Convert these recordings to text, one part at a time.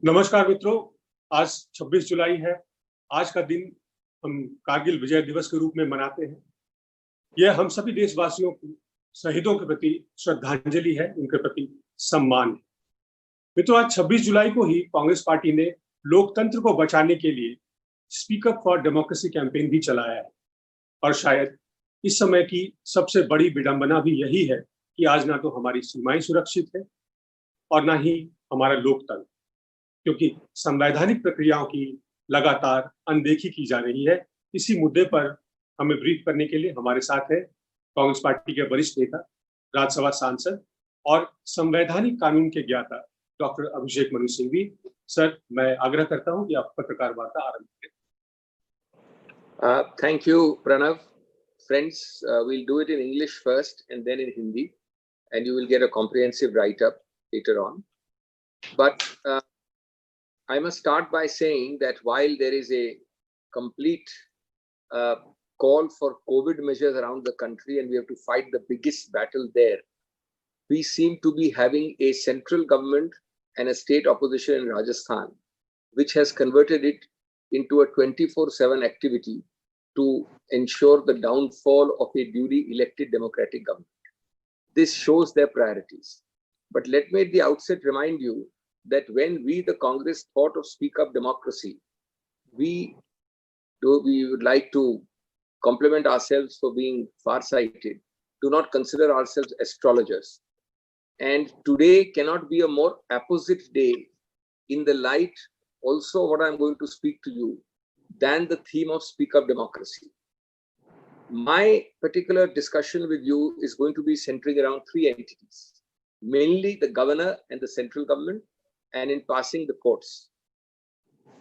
नमस्कार मित्रों, आज 26 जुलाई है। आज का दिन हम कारगिल विजय दिवस के रूप में मनाते हैं। यह हम सभी देशवासियों को शहीदों के प्रति श्रद्धांजलि है, उनके प्रति सम्मान है। मित्रों, आज 26 जुलाई को ही कांग्रेस पार्टी ने लोकतंत्र को बचाने के लिए speak up for democracy campaign भी चलाया है। और शायद इस समय की सबसे बड़ी विडंबना भी यही है कि आज ना तो हमारी सीमाएं सुरक्षित है और ना ही हमारा लोकतंत्र, क्योंकि संवैधानिक प्रक्रियाओं की लगातार अनदेखी की जा रही है। इसी मुद्दे पर हमें ब्रीफ करने के लिए हमारे साथ है कांग्रेस पार्टी के वरिष्ठ नेता, राज्यसभा सांसद और संवैधानिक कानून के ज्ञाता डॉक्टर अभिषेक मनु सिंघवी। सर, मैं आग्रह करता हूं कि आप पत्रकार वार्ता आरंभ करें। Thank you, Pranav. Friends, we'll do it in English first and then in Hindi, and you will get a comprehensive write-up later on. But I must start by saying that while there is a complete call for COVID measures around the country and we have to fight the biggest battle there, we seem to be having a central government and a state opposition in Rajasthan, which has converted it into a 24/7 activity to ensure the downfall of a duly elected democratic government. This shows their priorities. But let me at the outset remind you that when we, the Congress, thought of Speak Up Democracy, we would like to compliment ourselves for being far-sighted, do not consider ourselves astrologers. And today cannot be a more apposite day in the light also what I'm going to speak to you than the theme of Speak Up Democracy. My particular discussion with you is going to be centering around three entities, mainly the governor and the central government, and in passing the courts.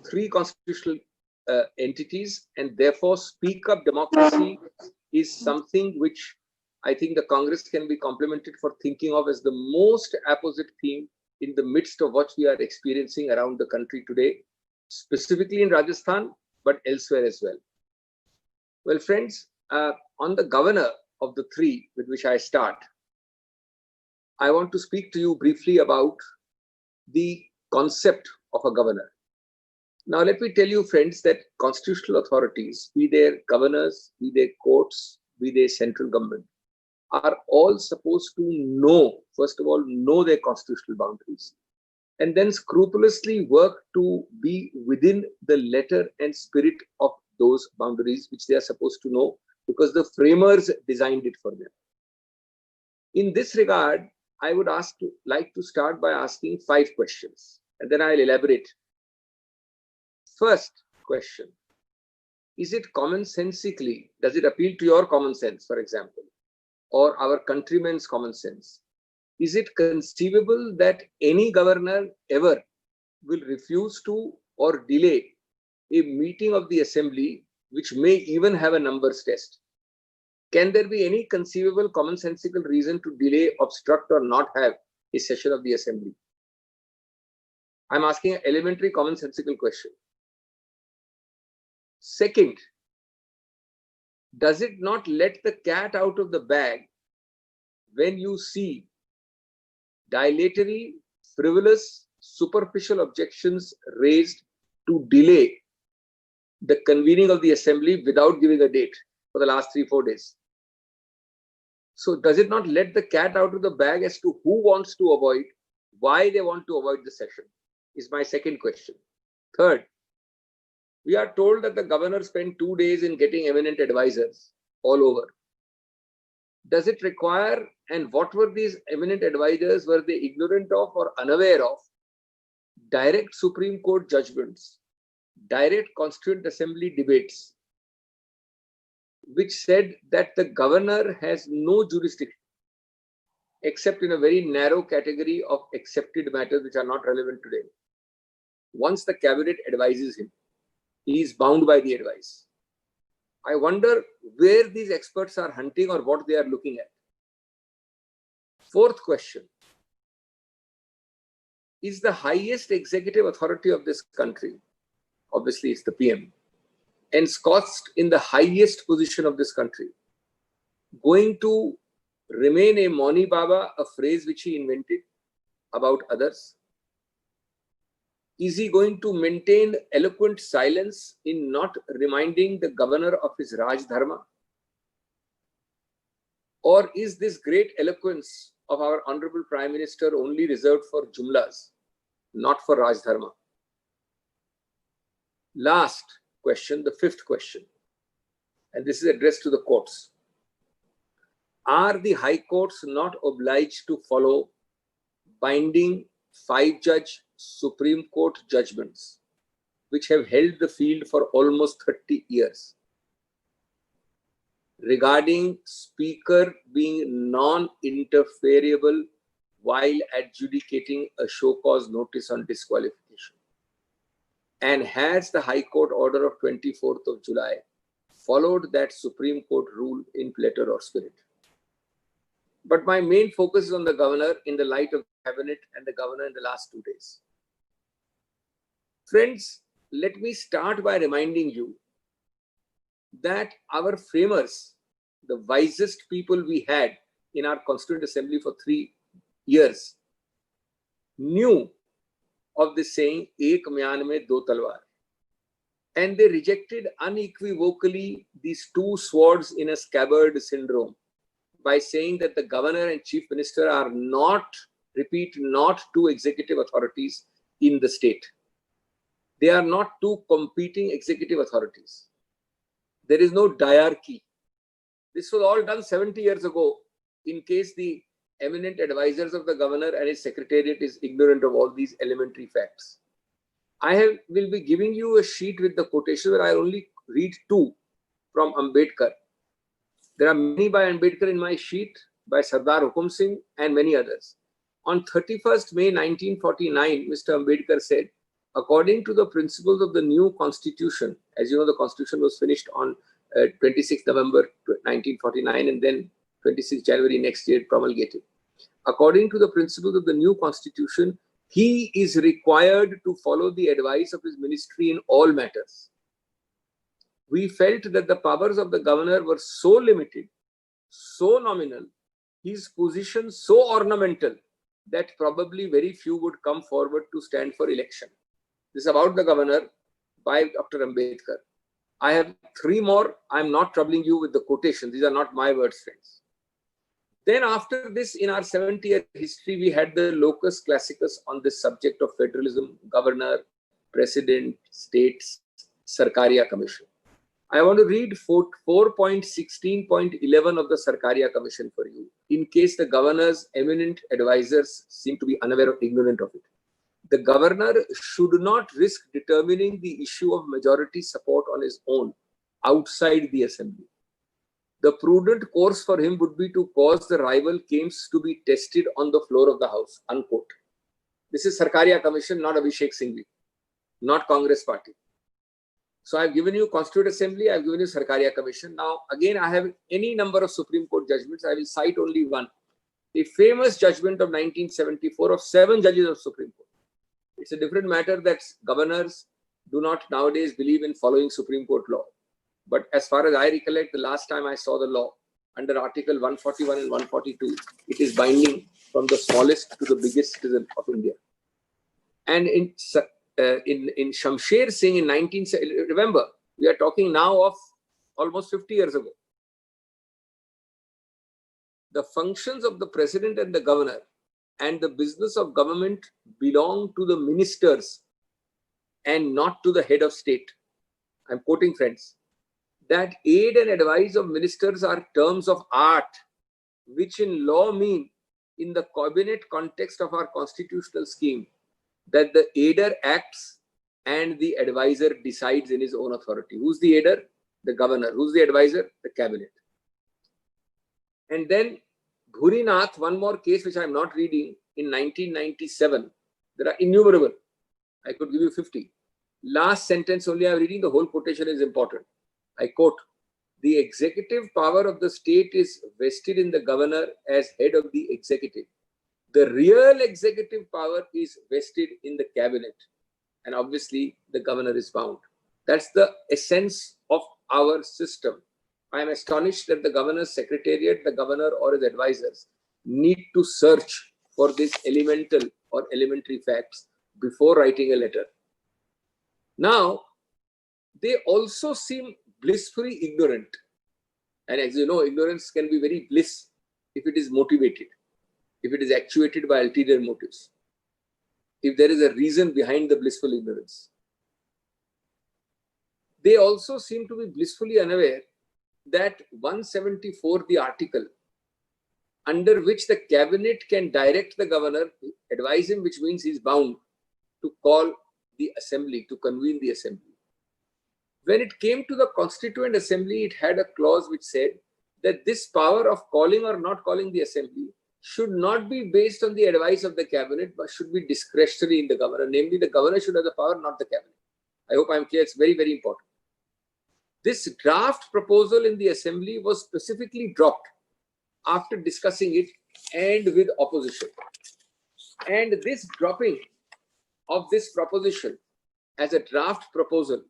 Three constitutional entities, and therefore Speak Up Democracy is something which I think the Congress can be complimented for thinking of as the most apposite theme in the midst of what we are experiencing around the country today, specifically in Rajasthan, but elsewhere as well. Well, friends, on the governor of the three with which I start, I want to speak to you briefly about the concept of a governor. Now, let me tell you, friends, that constitutional authorities, be they governors, be they courts, be they central government, are all supposed to know, first of all, know their constitutional boundaries, and then scrupulously work to be within the letter and spirit of those boundaries which they are supposed to know, because the framers designed it for them. In this regard, I would like to start by asking 5 questions, and then I'll elaborate. First question, is it commonsensically, does it appeal to your common sense, for example, or our countrymen's common sense? Is it conceivable that any governor ever will refuse to or delay a meeting of the assembly which may even have a numbers test? Can there be any conceivable commonsensical reason to delay, obstruct, or not have a session of the assembly? I'm asking an elementary commonsensical question. Second, does it not let the cat out of the bag when you see dilatory, frivolous, superficial objections raised to delay the convening of the assembly without giving a date for the last 3-4 days? So does it not let the cat out of the bag as to who wants to avoid, why they want to avoid the session, is my second question. Third, we are told that the governor spent 2 days in getting eminent advisors all over. Does it require, and what were these eminent advisors? Were they ignorant of or unaware of direct Supreme Court judgments, direct Constituent Assembly debates, which said that the governor has no jurisdiction except in a very narrow category of accepted matters which are not relevant today? Once the cabinet advises him, he is bound by the advice. I wonder where these experts are hunting or what they are looking at. Fourth question, is the highest executive authority of this country, obviously it's the PM, ensconced in the highest position of this country, going to remain a Mauni Baba, a phrase which he invented about others? Is he going to maintain eloquent silence in not reminding the governor of his Raj Dharma? Or is this great eloquence of our Honorable Prime Minister only reserved for Jumlas, not for Raj Dharma? Last question, the fifth question, and this is addressed to the courts. Are the high courts not obliged to follow binding 5-judge Supreme Court judgments which have held the field for almost 30 years regarding Speaker being non-interferable while adjudicating a show cause notice on disqualification? And has the High Court order of 24th of July followed that Supreme Court rule in letter or spirit? But my main focus is on the governor in the light of the cabinet and the governor in the last 2 days. Friends, let me start by reminding you that our framers, the wisest people we had in our Constituent Assembly for 3 years, knew of the saying, Ek myan mein do talwar. And they rejected unequivocally these two swords in a scabbard syndrome by saying that the governor and chief minister are not, repeat, not two executive authorities in the state. They are not two competing executive authorities. There is no diarchy. This was all done 70 years ago in case the eminent advisors of the governor and his secretariat is ignorant of all these elementary facts. I will be giving you a sheet with the quotation where I only read 2 from Ambedkar. There are many by Ambedkar in my sheet, by Sardar Hukum Singh and many others. On 31st May 1949, Mr. Ambedkar said, according to the principles of the new constitution, as you know, the constitution was finished on 26 November 1949 and then 26 January next year promulgated. According to the principles of the new constitution, he is required to follow the advice of his ministry in all matters. We felt that the powers of the governor were so limited, so nominal, his position so ornamental, that probably very few would come forward to stand for election. This is about the governor by Dr. Ambedkar. I have 3 more. I'm not troubling you with the quotations. These are not my words, friends. Then after this, in our 70-year history, we had the locus classicus on this subject of federalism, governor, president, states, Sarkaria Commission. I want to read 4.16.11 of the Sarkaria Commission for you, in case the governor's eminent advisors seem to be unaware or ignorant of it. The governor should not risk determining the issue of majority support on his own outside the assembly. The prudent course for him would be to cause the rival claims to be tested on the floor of the house, unquote. This is Sarkaria Commission, not Abhishek Singhvi, not Congress Party. So I've given you Constituent Assembly, I've given you Sarkaria Commission. Now, again, I have any number of Supreme Court judgments. I will cite only one. A famous judgment of 1974 of 7 judges of Supreme Court. It's a different matter that governors do not nowadays believe in following Supreme Court law. But as far as I recollect, the last time I saw the law under Article 141 and 142, it is binding from the smallest to the biggest citizen of India. And in Shamsher Singh in 1970, remember, we are talking now of almost 50 years ago. The functions of the president and the governor and the business of government belong to the ministers and not to the head of state. I'm quoting, friends. That aid and advice of ministers are terms of art, which in law mean, in the cabinet context of our constitutional scheme, that the aider acts and the advisor decides in his own authority. Who's the aider? The governor. Who's the advisor? The cabinet. And then Bhurinath, one more case which I'm not reading, in 1997. There are innumerable. I could give you 50. Last sentence only I'm reading, the whole quotation is important. I quote, the executive power of the state is vested in the governor as head of the executive. The real executive power is vested in the cabinet. And obviously, the governor is bound. That's the essence of our system. I am astonished that the governor's secretariat, the governor or his advisors need to search for these elemental or elementary facts before writing a letter. Now, they also seem blissfully ignorant. And as you know, ignorance can be very bliss if it is motivated, if it is actuated by ulterior motives, if there is a reason behind the blissful ignorance. They also seem to be blissfully unaware that 174, the article, under which the cabinet can direct the governor, advise him, which means he is bound to call the assembly, to convene the assembly. When it came to the Constituent Assembly, it had a clause which said that this power of calling or not calling the assembly should not be based on the advice of the cabinet, but should be discretionary in the governor. Namely, the governor should have the power, not the cabinet. I hope I'm clear. It's very, very important. This draft proposal in the assembly was specifically dropped after discussing it and with opposition. And this dropping of this proposition as a draft proposal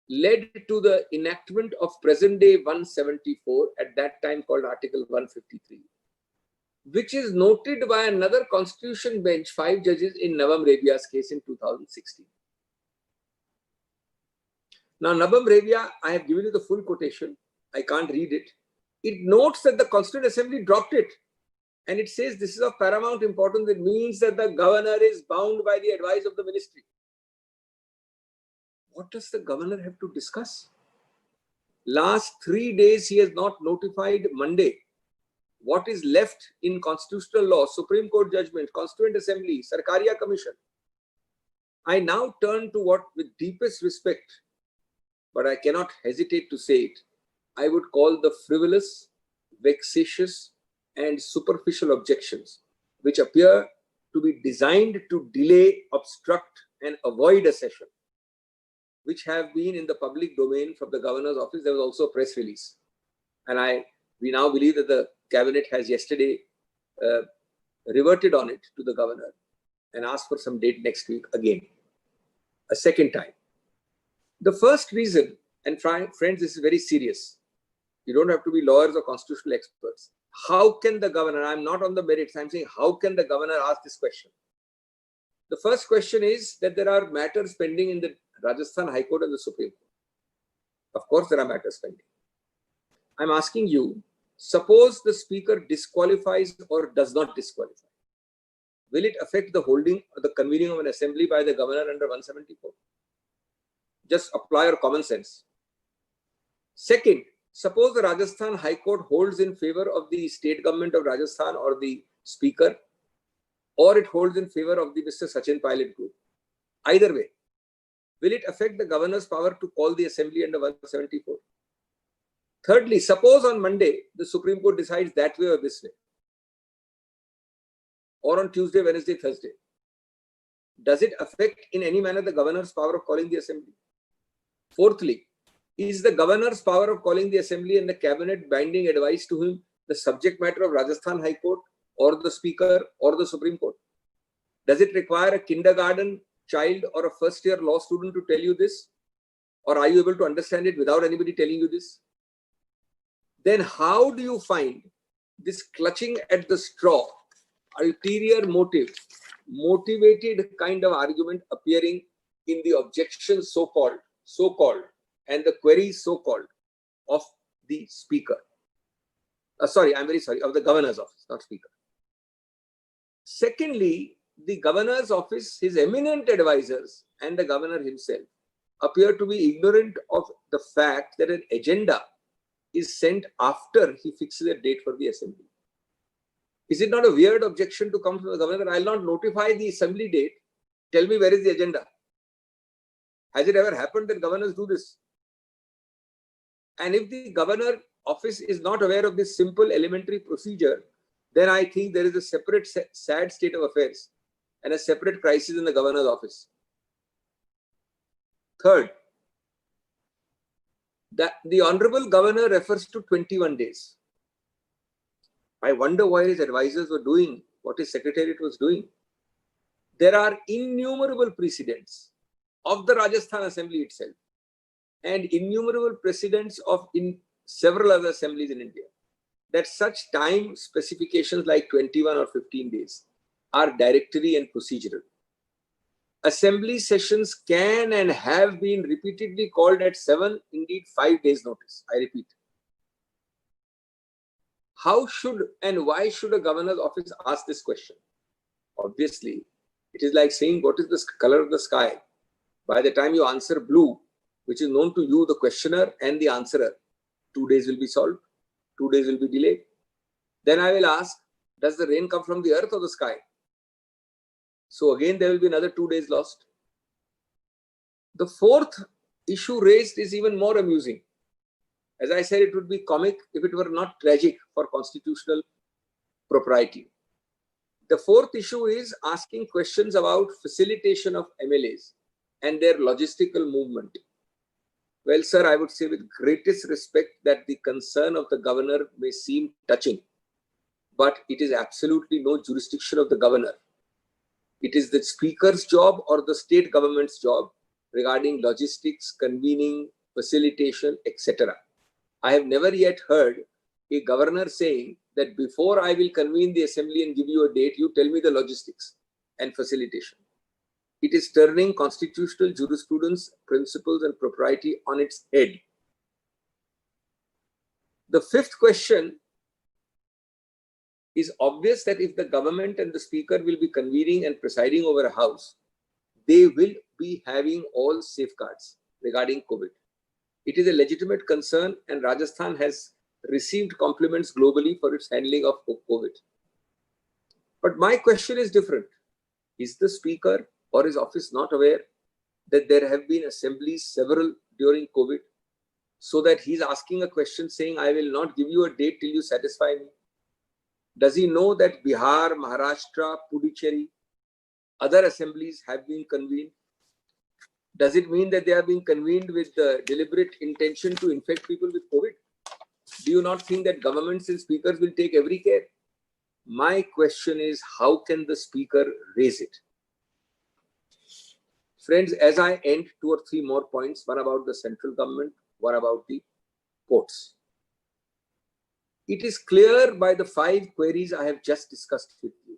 led to the enactment of present day 174, at that time called Article 153, which is noted by another constitution bench, 5 judges in Navam Rebiya's case in 2016. Now, Navam Rebia, I have given you the full quotation. I can't read it. It notes that the Constituent Assembly dropped it. And it says this is of paramount importance. It means that the governor is bound by the advice of the ministry. What does the governor have to discuss? Last 3 days, he has not notified Monday. What is left in constitutional law, Supreme Court judgment, Constituent Assembly, Sarkaria Commission. I now turn to what, with deepest respect, but I cannot hesitate to say it, I would call the frivolous, vexatious, and superficial objections, which appear to be designed to delay, obstruct, and avoid a session, which have been in the public domain from the governor's office. There was also a press release. And we now believe that the cabinet has yesterday reverted on it to the governor and asked for some date next week again, a second time. The first reason, and friends, this is very serious. You don't have to be lawyers or constitutional experts. How can the governor, I'm not on the merits, I'm saying how can the governor ask this question? The first question is that there are matters pending in the Rajasthan High Court and the Supreme Court. Of course, there are matters pending. I'm asking you, suppose the speaker disqualifies or does not disqualify. Will it affect the holding or the convening of an assembly by the governor under 174? Just apply your common sense. Second, suppose the Rajasthan High Court holds in favor of the state government of Rajasthan or the speaker, or it holds in favor of the Mr. Sachin Pilot group. Either way, will it affect the governor's power to call the assembly under 174? Thirdly, suppose on Monday, the Supreme Court decides that way or this way, or on Tuesday, Wednesday, Thursday. Does it affect in any manner the governor's power of calling the assembly? Fourthly, is the governor's power of calling the assembly and the cabinet binding advice to him the subject matter of Rajasthan High Court or the speaker or the Supreme Court? Does it require a kindergarten child or a first-year law student to tell you this? Or are you able to understand it without anybody telling you this? Then how do you find this clutching at the straw, ulterior motive, motivated kind of argument appearing in the objections so-called, and the queries so-called of the speaker? Sorry, I'm very sorry, of the governor's office, not speaker. Secondly, the governor's office, his eminent advisors, and the governor himself appear to be ignorant of the fact that an agenda is sent after he fixes a date for the assembly. Is it not a weird objection to come from the governor? I'll not notify the assembly date. Tell me where is the agenda. Has it ever happened that governors do this? And if the governor office is not aware of this simple elementary procedure, then I think there is a separate sad state of affairs and a separate crisis in the governor's office. Third, that the honorable governor refers to 21 days. I wonder why his advisors were doing what his secretariat was doing. There are innumerable precedents of the Rajasthan Assembly itself and innumerable precedents of in several other assemblies in India that such time specifications like 21 or 15 days are directory and procedural. assembly sessions can and have been repeatedly called at 7, indeed 5 days notice. I repeat. How should and why should a governor's office ask this question? Obviously, it is like saying, what is the color of the sky? By the time you answer blue, which is known to you, the questioner and the answerer, 2 days will be solved, 2 days will be delayed. Then I will ask, does the rain come from the earth or the sky? So again, there will be another 2 days lost. The fourth issue raised is even more amusing. As I said, it would be comic if it were not tragic for constitutional propriety. The fourth issue is asking questions about facilitation of MLAs and their logistical movement. Well, sir, I would say with greatest respect that the concern of the governor may seem touching, but it is absolutely no jurisdiction of the governor. It is the speaker's job or the state government's job regarding logistics, convening, facilitation, etc. I have never yet heard a governor saying that before I will convene the assembly and give you a date, you tell me the logistics and facilitation. It is turning constitutional jurisprudence, principles, and propriety on its head. The fifth question is obvious that if the government and the speaker will be convening and presiding over a house, they will be having all safeguards regarding COVID. It is a legitimate concern, and Rajasthan has received compliments globally for its handling of COVID. But my question is different. Is the speaker or his office not aware that there have been assemblies, several during COVID, so that he's asking a question saying, I will not give you a date till you satisfy me? Does he know that Bihar, Maharashtra, Puducherry, other assemblies have been convened? Does it mean that they are being convened with the deliberate intention to infect people with COVID? Do you not think that governments and speakers will take every care? My question is, how can the speaker raise it? Friends, as I end, 2 or 3 more points, one about the central government, one about the courts. It is clear by the 5 queries I have just discussed with you.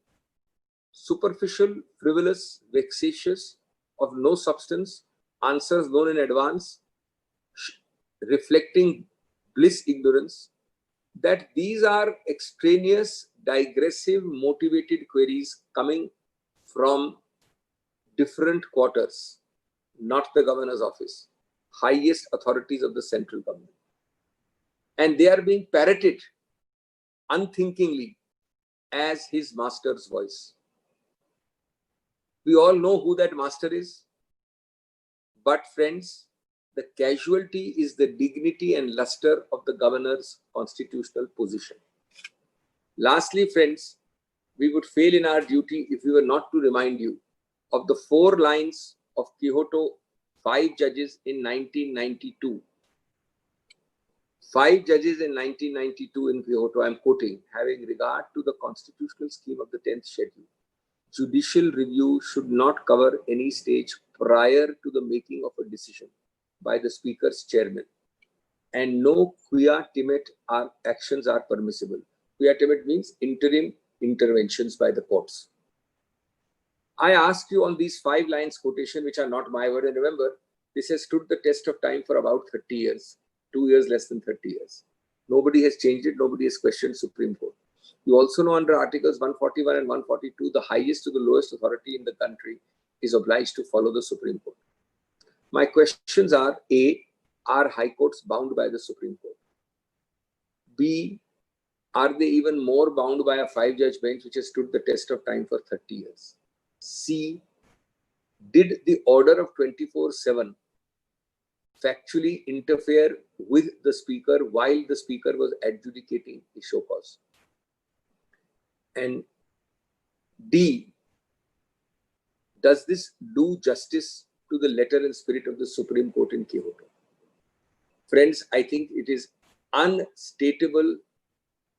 Superficial, frivolous, vexatious, of no substance, answers known in advance, reflecting bliss ignorance, that these are extraneous, digressive, motivated queries coming from different quarters, not the governor's office, highest authorities of the central government. And they are being parroted unthinkingly as his master's voice. We all know who that master is. But friends, the casualty is the dignity and luster of the governor's constitutional position. Lastly, friends, we would fail in our duty if we were not to remind you of the 4 lines of Quixote, 5 judges in 1992. 5 judges in 1992 in Quixote, I am quoting, having regard to the constitutional scheme of the 10th schedule, judicial review should not cover any stage prior to the making of a decision by the speaker's chairman, and no quia timet actions are permissible. Quia timet means interim interventions by the courts. I ask you on these 5 lines quotation, which are not my word, and remember, this has stood the test of time for about 30 years, 2 years less than 30 years. Nobody has changed it, nobody has questioned Supreme Court. You also know under Articles 141 and 142, the highest to the lowest authority in the country is obliged to follow the Supreme Court. My questions are, A, are high courts bound by the Supreme Court? B, are they even more bound by a 5-judge bench which has stood the test of time for 30 years? C, did the order of 24/7 factually interfere with the speaker while the speaker was adjudicating the show cause? And D, does this do justice to the letter and spirit of the Supreme Court in Quixote? Friends, I think it is unstateable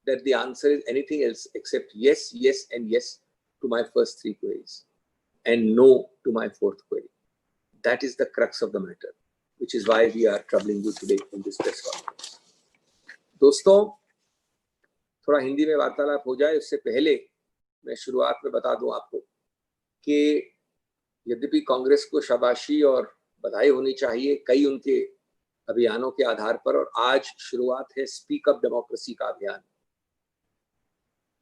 that the answer is anything else except yes, yes, and yes to my first 3 queries and no to my 4th query. That is the crux of the matter, which is why we are troubling you today in this press conference. दोस्तों, थोड़ा हिंदी में वार्तालाप हो जाए उससे पहले मैं शुरुआत में बता दूं आपको कि यद्यपि कांग्रेस को शाबाशी और बधाई होनी चाहिए कई उनके अभियानों के आधार पर, और आज शुरुआत है स्पीक अप डेमोक्रेसी का अभियान,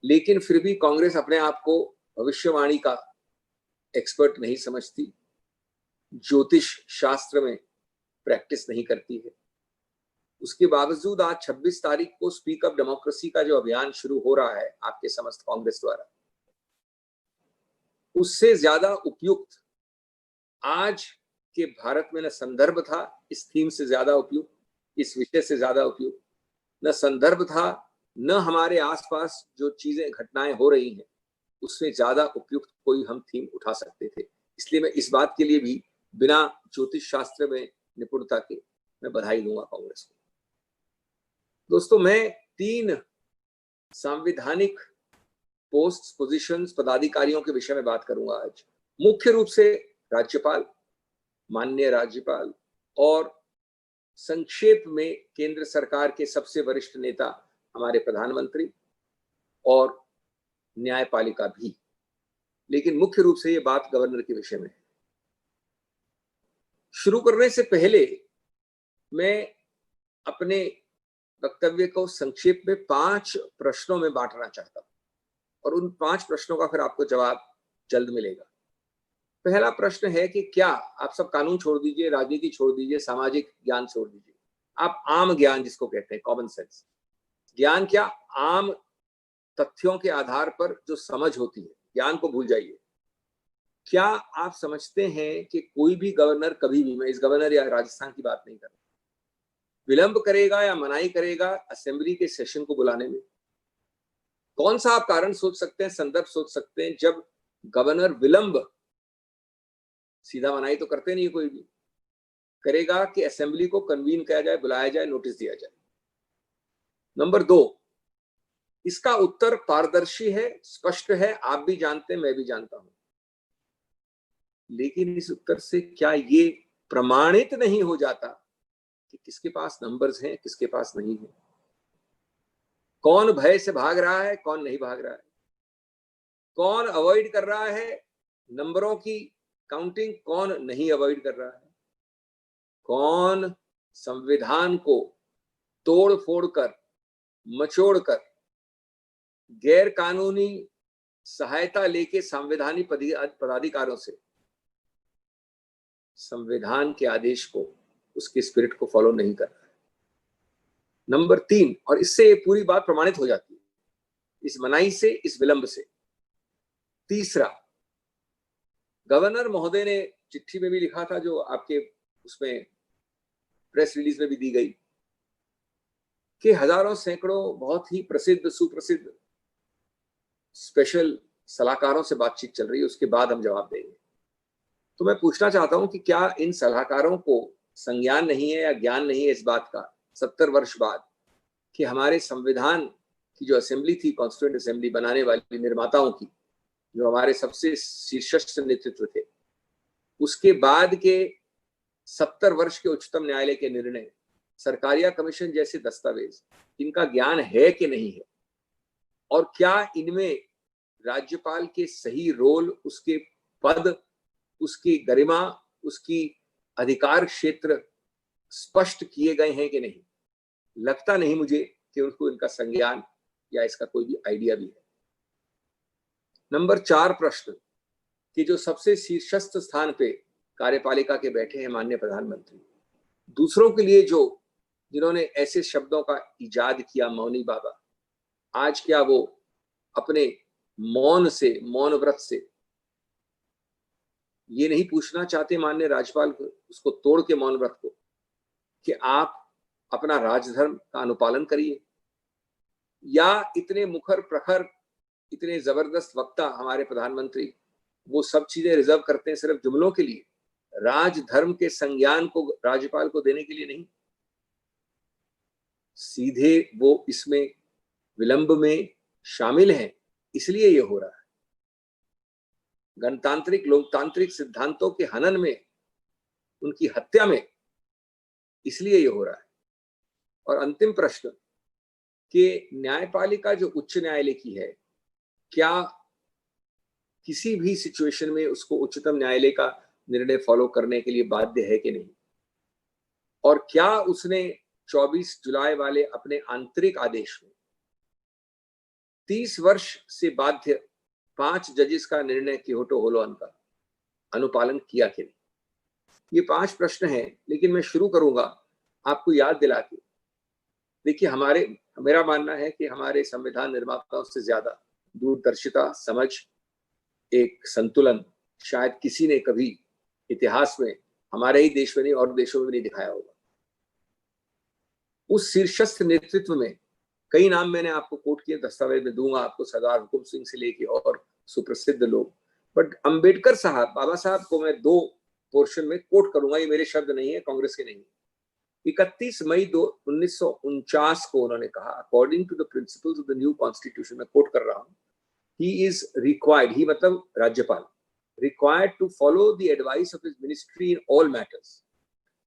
लेकिन फिर भी कांग्रेस अपने आप को भविष्यवाणी का एक्सपर्ट नहीं समझती, ज्योतिष शास्त्र में प्रैक्टिस नहीं करती है। उसके बावजूद आज 26 तारीख को स्पीक अप डेमोक्रेसी का जो अभियान शुरू हो रहा है आपके समस्त कांग्रेस द्वारा, उससे ज्यादा उपयुक्त आज के भारत में न संदर्भ था, इस थीम से ज्यादा उपयुक्त, इस विषय से ज्यादा उपयुक्त न संदर्भ था, न हमारे आसपास जो चीजें घटनाएं हो रही हैं उससे ज्यादा उपयुक्त कोई हम थीम उठा सकते थे। इसलिए मैं इस बात के लिए भी बिना ज्योतिष शास्त्र में निपुणता के मैं बधाई दूंगा कांग्रेस को। दोस्तों, मैं 3 संवैधानिक पोस्ट पोजीशंस पदाधिकारियों के विषय में बात करूंगा आज। मुख्य रूप से राज्यपाल, माननीय राज्यपाल, और संक्षेप में केंद्र सरकार के सबसे वरिष्ठ नेता हमारे प्रधानमंत्री, और न्यायपालिका भी, लेकिन मुख्य रूप से ये बात गवर्नर के विषय में है। शुरू करने से पहले मैं अपने वक्तव्य को संक्षेप में 5 प्रश्नों में बांटना चाहता हूं, और उन 5 प्रश्नों का फिर आपको जवाब जल्द मिलेगा। पहला प्रश्न है कि क्या आप सब कानून छोड़ दीजिए, राजनीति छोड़ दीजिए, सामाजिक ज्ञान छोड़ दीजिए, आप आम ज्ञान जिसको कहते हैं कॉमन सेंस ज्ञान, क्या आम तथ्यों के आधार पर जो समझ होती है, ज्ञान को भूल जाइए। क्या आप समझते हैं कि कोई भी गवर्नर कभी भी, मैं इस गवर्नर या राजस्थान की बात नहीं कर रहा, विलंब करेगा या मनाही करेगा असेंबली के सेशन को बुलाने में? कौन सा आप कारण सोच सकते हैं, संदर्भ सोच सकते हैं जब गवर्नर विलंब, सीधा मनाही तो करते नहीं कोई भी, करेगा कि असेंबली को कन्वीन किया जाए, बुलाया जाए, नोटिस दिया जाए? नंबर 2, इसका उत्तर पारदर्शी है, स्पष्ट है, आप भी जानते हैं, मैं भी जानता हूं, लेकिन इस उत्तर से क्या ये प्रमाणित नहीं हो जाता कि किसके पास नंबर्स हैं, किसके पास नहीं है, कौन भय से भाग रहा है, कौन नहीं भाग रहा है, कौन अवॉइड कर रहा है नंबरों की काउंटिंग, कौन नहीं अवॉइड कर रहा है, कौन संविधान को तोड़ फोड़ कर, मचोड़ कर, गैर कानूनी सहायता लेके संवैधानिक पदाधिकारों से संविधान के आदेश को, उसके स्पिरिट को फॉलो नहीं कर रहा है। नंबर 3, और इससे पूरी बात प्रमाणित हो जाती है, इस मनाही से, इस विलंब से। तीसरा, गवर्नर महोदय ने चिट्ठी में भी लिखा था, जो आपके उसमें प्रेस रिलीज में भी दी गई, कि हजारों सैकड़ों बहुत ही प्रसिद्ध सुप्रसिद्ध स्पेशल सलाहकारों से बातचीत चल रही है, उसके बाद हम जवाब देंगे। तो मैं पूछना चाहता हूं कि क्या इन सलाहकारों को संज्ञान नहीं है या ज्ञान नहीं है इस बात का 70 वर्ष बाद कि हमारे संविधान की जो असेंबली थी, कॉन्स्टिट्यूएंट असेंबली बनाने वाली निर्माताओं की, जो हमारे सबसे शीर्षस्थ नेतृत्व थे, उसके बाद के 70 वर्ष के उच्चतम न्यायालय के निर्णय, सरकारिया कमीशन जैसे दस्तावेज, इनका ज्ञान है कि नहीं है, और क्या इनमें राज्यपाल के सही रोल, उसके पद, उसकी गरिमा, उसकी अधिकार क्षेत्र स्पष्ट किए गए हैं कि नहीं? लगता नहीं मुझे कि उनको इनका संज्ञान या इसका कोई भी आइडिया भी है। नंबर 4 प्रश्न, कि जो सबसे शीर्षस्थ स्थान पे कार्यपालिका के बैठे हैं माननीय प्रधानमंत्री, दूसरों के लिए जिन्होंने ऐसे शब्दों का इजाद किया, मौनी बाबा, आज क्या वो अपने मौन से, मौन व्रत से ये नहीं पूछना चाहते माननीय राज्यपाल को, उसको तोड़ के मौन व्रत को, कि आप अपना राजधर्म का अनुपालन करिए? या इतने मुखर प्रखर, इतने जबरदस्त वक्ता हमारे प्रधानमंत्री, वो सब चीजें रिजर्व करते हैं सिर्फ जुमलों के लिए, राजधर्म के संज्ञान को राज्यपाल को देने के लिए नहीं? सीधे वो इसमें विलंब में शामिल हैं, इसलिए ये हो रहा है। गणतांत्रिक लोकतांत्रिक सिद्धांतों के हनन में, उनकी हत्या में, इसलिए ये हो रहा है। और अंतिम प्रश्न, कि न्यायपालिका जो उच्च न्यायालय की है, किसी भी सिचुएशन में उसको उच्चतम न्यायालय का निर्णय फॉलो करने के लिए बाध्य है कि नहीं, और क्या उसने 24 जुलाई वाले अपने आंतरिक आदेश में 30 वर्ष से बाध्य 5 जजेस का निर्णय क्योटो होलोन का अनुपालन किया कि नहीं। ये 5 प्रश्न हैं, लेकिन मैं शुरू करूंगा आपको याद दिला के। देखिए, मेरा मानना है कि हमारे संविधान निर्माताओं से ज्यादा दूरदर्शिता, समझ, एक संतुलन शायद किसी ने कभी इतिहास में, हमारे ही देश में नहीं और देशों में नहीं दिखाया होगा। उस शीर्षस्थ नेतृत्व में कई नाम मैंने आपको कोट किए, दस्तावेज में दूंगा आपको, सरदार हुकुम सिंह से लेके और सुप्रसिद्ध लोग। बट अंबेडकर साहब, बाबा साहब को मैं 2 पोर्शन में कोट करूंगा, ये मेरे शब्द नहीं है, कांग्रेस के नहीं। 31 मई 1949 को उन्होंने कहा, according to the principles of the new constitution, मैं कोट कर रहा हूं, he is required, he मतलब राज्यपाल, required to follow the advice of his ministry in all matters.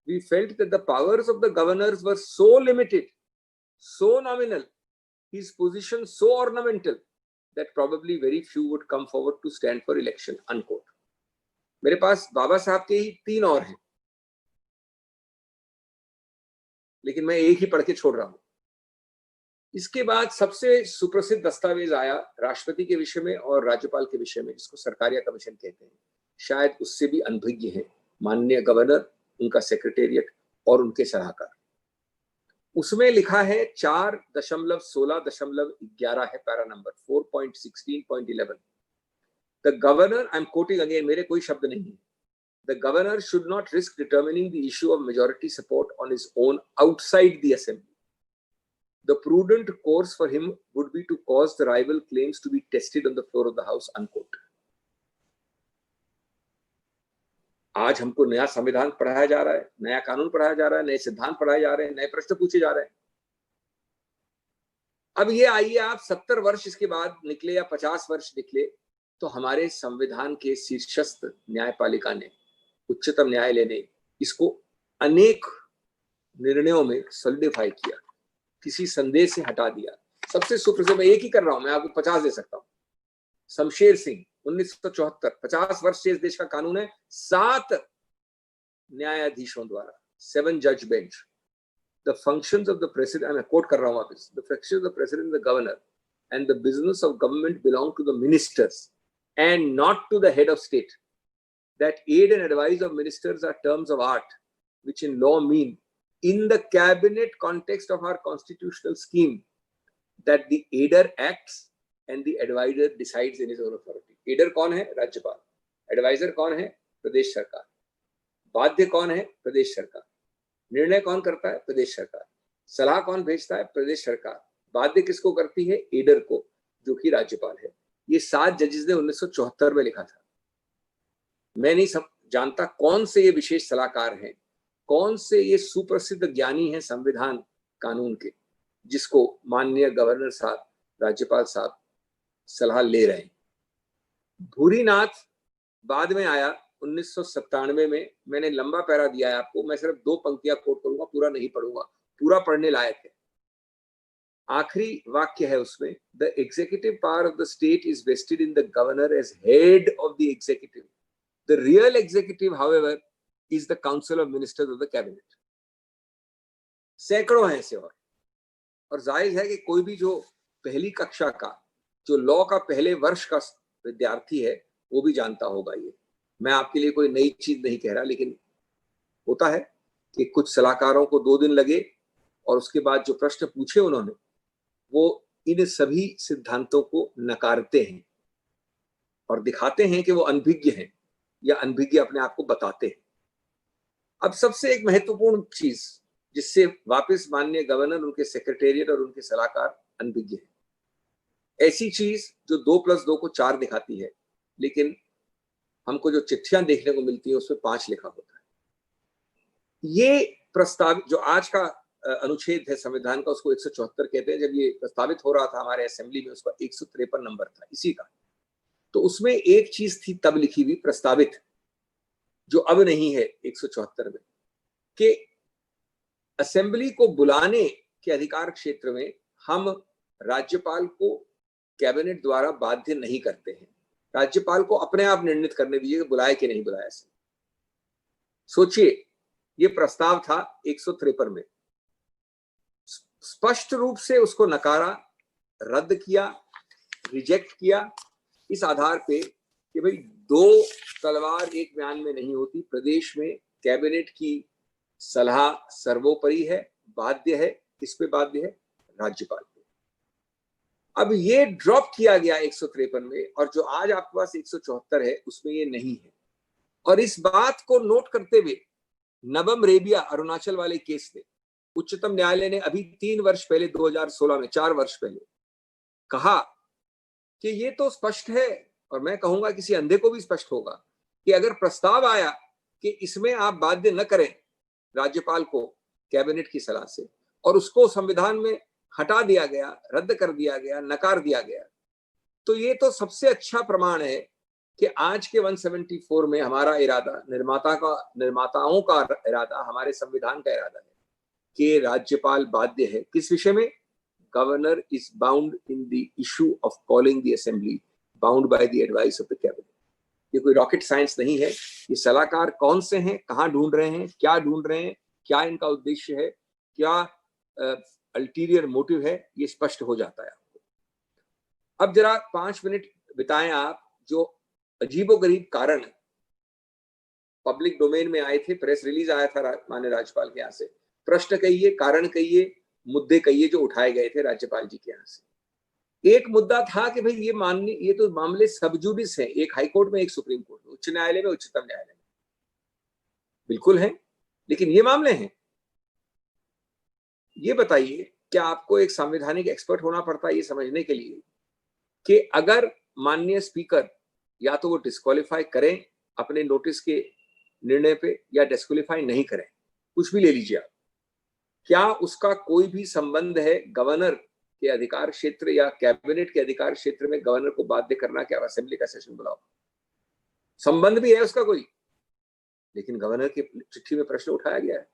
We felt that the powers of the governors were so limited, so nominal, his position so ornamental, that probably very few would come forward to stand for election, unquote. मेरे पास बाबा साहब के ही 3 और हैं, लेकिन मैं एक ही पढ़ के छोड़ रहा हूं। इसके बाद सबसे सुप्रसिद्ध दस्तावेज आया राष्ट्रपति के विषय में और राज्यपाल के विषय में, जिसको सरकारिया कमीशन कहते हैं। शायद उससे भी अनभिज्ञ हैं माननीय गवर्नर, उनका सेक्रेटेरिएट और उनके सलाहकार। उसमें लिखा है 4.16.11 है para number 4.16.11। The governor, I am quoting again, मेरे कोई शब्द नहीं है, the governor should not risk determining the issue of majority support on his own outside the assembly. The prudent course for him would be to cause the rival claims to be tested on the floor of the house, unquote. आज हमको नया संविधान पढ़ाया जा रहा है, नया कानून पढ़ाया जा रहा है, नए सिद्धांत पढ़ाए जा रहे हैं, नए प्रश्न पूछे जा रहे हैं। अब ये आइए आप 70 वर्ष इसके बाद निकले या 50 वर्ष निकले, तो हमारे संविधान के शीर्षस्थ न्यायपालिका ने, उच्चतम न्यायालय ने इसको अनेक निर्णयों में सॉलिडिफाई किया, किसी संदेश से हटा दिया। सबसे सुप्रसिद्ध, मैं एक ही कर रहा हूं, मैं आपको 50 दे सकता हूं। शमशेर सिंह 1974, 50 वर्ष से इस देश का कानून है, 7 न्यायाधीशों द्वारा, 7 जज बेंच। The functions of the president, मैं कोट कर रहा हूं वापस, the functions of the president, the governor and the business of government belong to the ministers and not to the head of state. That aid and advice of ministers are terms of art which in law mean in the cabinet context of our constitutional scheme that the aider acts and the advisor decides in his own authority. Aider कौन है? राज्यपाल. Advisor कौन है? प्रदेश सरकार. बाध्य कौन है? प्रदेश सरकार. निर्णय कौन करता है? प्रदेश सरकार. सलाह कौन भेजता है? प्रदेश सरकार. बाध्य किसको करती है? एडर को, जो कि राज्यपाल है। ये 7 जजेस ने 1974 में लिखा था। मैं नहीं सब जानता कौन से ये विशेष सलाहकार हैं, कौन से ये सुप्रसिद्ध ज्ञानी हैं संविधान कानून के, जिसको माननीय गवर्नर साहब, राज्यपाल साहब सलाह ले रहे हैं। भूरीनाथ बाद में आया 1997 में। मैंने लंबा पैरा दिया है आपको, मैं सिर्फ 2 पंक्तियां कोट करूंगा, पूरा नहीं पढ़ूंगा, पूरा पढ़ने लायक है। आखिरी वाक्य है उसमें, the executive power of the state is vested in the governor as head of the executive. The real executive however is the council of ministers of the cabinet. सैकड़ों हैं ऐसे और जाहिर है कि कोई भी जो पहली कक्षा का, जो लॉ का पहले वर्ष का विद्यार्थी है, वो भी जानता होगा। ये मैं आपके लिए कोई नई चीज नहीं कह रहा, लेकिन होता है कि कुछ सलाहकारों को 2 दिन लगे और उसके बाद जो प्रश्न पूछे उन्होंने, वो इन सभी सिद्धांतों को नकारते हैं और दिखाते हैं कि वो अनभिज्ञ हैं या अनभिज्ञ अपने आप को बताते हैं। अब सबसे एक महत्वपूर्ण चीज जिससे वापस माननीय गवर्नर, उनके सेक्रेटेरिएट और उनके सलाहकार अनभिज्ञ हैं, ऐसी चीज जो 2+2 को 4 दिखाती है, लेकिन हमको जो चिट्ठियां देखने को मिलती है उसमें 5 लिखा होता है। ये प्रस्ताव जो आज का अनुच्छेद है संविधान का, उसको 174 कहते हैं। जब ये प्रस्तावित हो रहा था हमारे असेंबली में, उसका 153 नंबर था इसी का। तो उसमें एक चीज थी तब लिखी हुई प्रस्तावित, जो अब नहीं है 174 में, कि असेंबली को बुलाने के अधिकार क्षेत्र में हम राज्यपाल को कैबिनेट द्वारा बाध्य नहीं करते हैं। राज्यपाल को अपने आप निर्णित करने दीजिए कि बुलाए कि नहीं बुलाया। सोचिए, ये प्रस्ताव था 153 में, स्पष्ट रूप से उसको नकारा, रद्द किया, रिजेक्ट किया, इस आधार पे कि भाई दो तलवार एक म्यान में नहीं होती। प्रदेश में कैबिनेट की सलाह सर्वोपरि है, बाध्य है, किस पे बाध्य है? राज्यपाल पे। अब ये ड्रॉप किया गया 153 में, और जो आज आपके पास 174 है उसमें ये नहीं है। और इस बात को नोट करते हुए नबम रेबिया अरुणाचल वाले केस में उच्चतम न्यायालय ने अभी 3 वर्ष पहले 2016 में, 4 वर्ष पहले कहा कि ये तो स्पष्ट है, और मैं कहूंगा किसी अंधे को भी स्पष्ट होगा कि अगर प्रस्ताव आया कि इसमें आप बाध्य न करें राज्यपाल को कैबिनेट की सलाह से, और उसको संविधान में हटा दिया गया, रद्द कर दिया गया, नकार दिया गया, तो ये तो सबसे अच्छा प्रमाण है कि आज के 174 में हमारा इरादा, निर्माताओं का इरादा, हमारे संविधान का इरादा है कि राज्यपाल बाध्य है। किस विषय में? Governor is bound in the issue of calling the assembly, bound by the advice of the cabinet. ये कोई रॉकेट साइंस नहीं है। ये सलाहकार कौन से हैं, कहां ढूंढ रहे हैं, क्या ढूंढ रहे हैं, क्या इनका उद्देश्य है, क्या अल्टीरियर मोटिव है, ये स्पष्ट हो जाता है आपको। अब जरा 5 मिनट बिताएं आप, जो अजीबोगरीब कारण पब्लिक डोमेन में आए थे, प्रेस रिलीज आया था माननीय राज्यपाल के यहाँ से, प्रश्न कहिए, कारण कहिए, मुद्दे कहिए जो उठाए गए थे राज्यपाल जी के यहाँ से। एक मुद्दा था कि भाई ये तो मामले सब जुडिस है, एक हाईकोर्ट में, एक सुप्रीम कोर्ट में, उच्च न्यायालय में, उच्चतम न्यायालय में, बिल्कुल है, लेकिन ये मामले हैं। ये बताइए, क्या आपको एक संवैधानिक एक्सपर्ट होना पड़ता है ये समझने के लिए कि अगर माननीय स्पीकर या तो वो डिस्क्वालीफाई करें अपने नोटिस के निर्णय पे, या डिस्क्वालीफाई नहीं करें, कुछ भी ले लीजिए आप, क्या उसका कोई भी संबंध है गवर्नर के अधिकार क्षेत्र या कैबिनेट के अधिकार क्षेत्र में गवर्नर को बाध्य करना कि आप असेंबली का सेशन बुलाओ? संबंध भी है उसका कोई, लेकिन गवर्नर की चिट्ठी में प्रश्न उठाया गया है।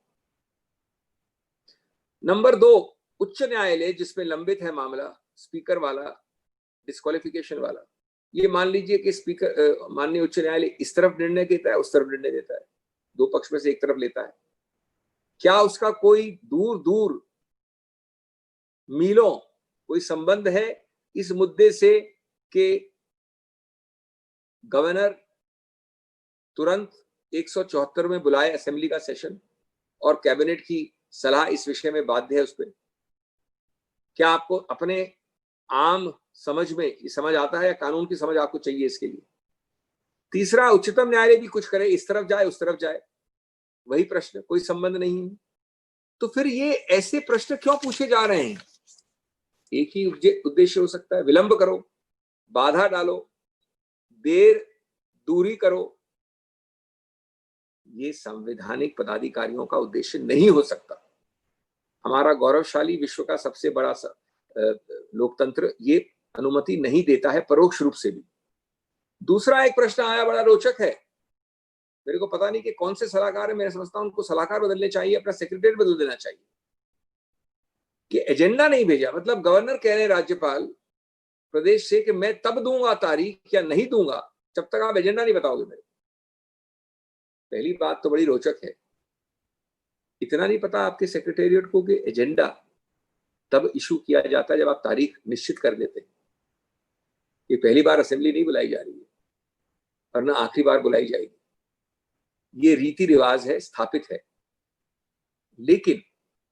नंबर 2, उच्च न्यायालय जिसमें लंबित है मामला, स्पीकर वाला, डिस्क्वालिफिकेशन वाला, ये मान लीजिए कि स्पीकर, माननीय उच्च न्यायालय इस तरफ निर्णय देता है, उस तरफ निर्णय देता है, दो पक्ष में से एक तरफ लेता है, क्या उसका कोई दूर दूर मीलों कोई संबंध है इस मुद्दे से कि गवर्नर तुरंत 174 में बुलाए असेंबली का सेशन, और कैबिनेट की सलाह इस विषय में बाध्य है उस पर? क्या आपको अपने आम समझ में ये समझ आता है, या कानून की समझ आपको चाहिए इसके लिए? तीसरा, उच्चतम न्यायालय भी कुछ करे, इस तरफ जाए उस तरफ जाए, वही प्रश्न, कोई संबंध नहीं है। तो फिर ये ऐसे प्रश्न क्यों पूछे जा रहे हैं? एक ही उद्देश्य हो सकता है, विलंब करो, बाधा डालो, देर दूरी करो। ये संवैधानिक पदाधिकारियों का उद्देश्य नहीं हो सकता। हमारा गौरवशाली विश्व का सबसे बड़ा लोकतंत्र ये अनुमति नहीं देता है, परोक्ष रूप से भी। दूसरा एक प्रश्न आया, बड़ा रोचक है, मेरे को पता नहीं कि कौन से सलाहकार है, मैं समझता हूं उनको सलाहकार बदलने चाहिए, अपना सेक्रेटरीट बदल देना चाहिए, कि एजेंडा नहीं भेजा। मतलब गवर्नर कह रहे हैं राज्यपाल प्रदेश से कि मैं तब दूंगा तारीख या नहीं दूंगा जब तक आप एजेंडा नहीं बताओगे मेरे। पहली बात तो बड़ी रोचक है, इतना नहीं पता आपके सेक्रेटेरिएट को कि एजेंडा तब इशू किया जाता है जब आप तारीख निश्चित कर देते हैं। ये पहली बार असेंबली नहीं बुलाई जा रही है, और ना आखिरी बार बुलाई जाएगी। ये रीति रिवाज है, स्थापित है। लेकिन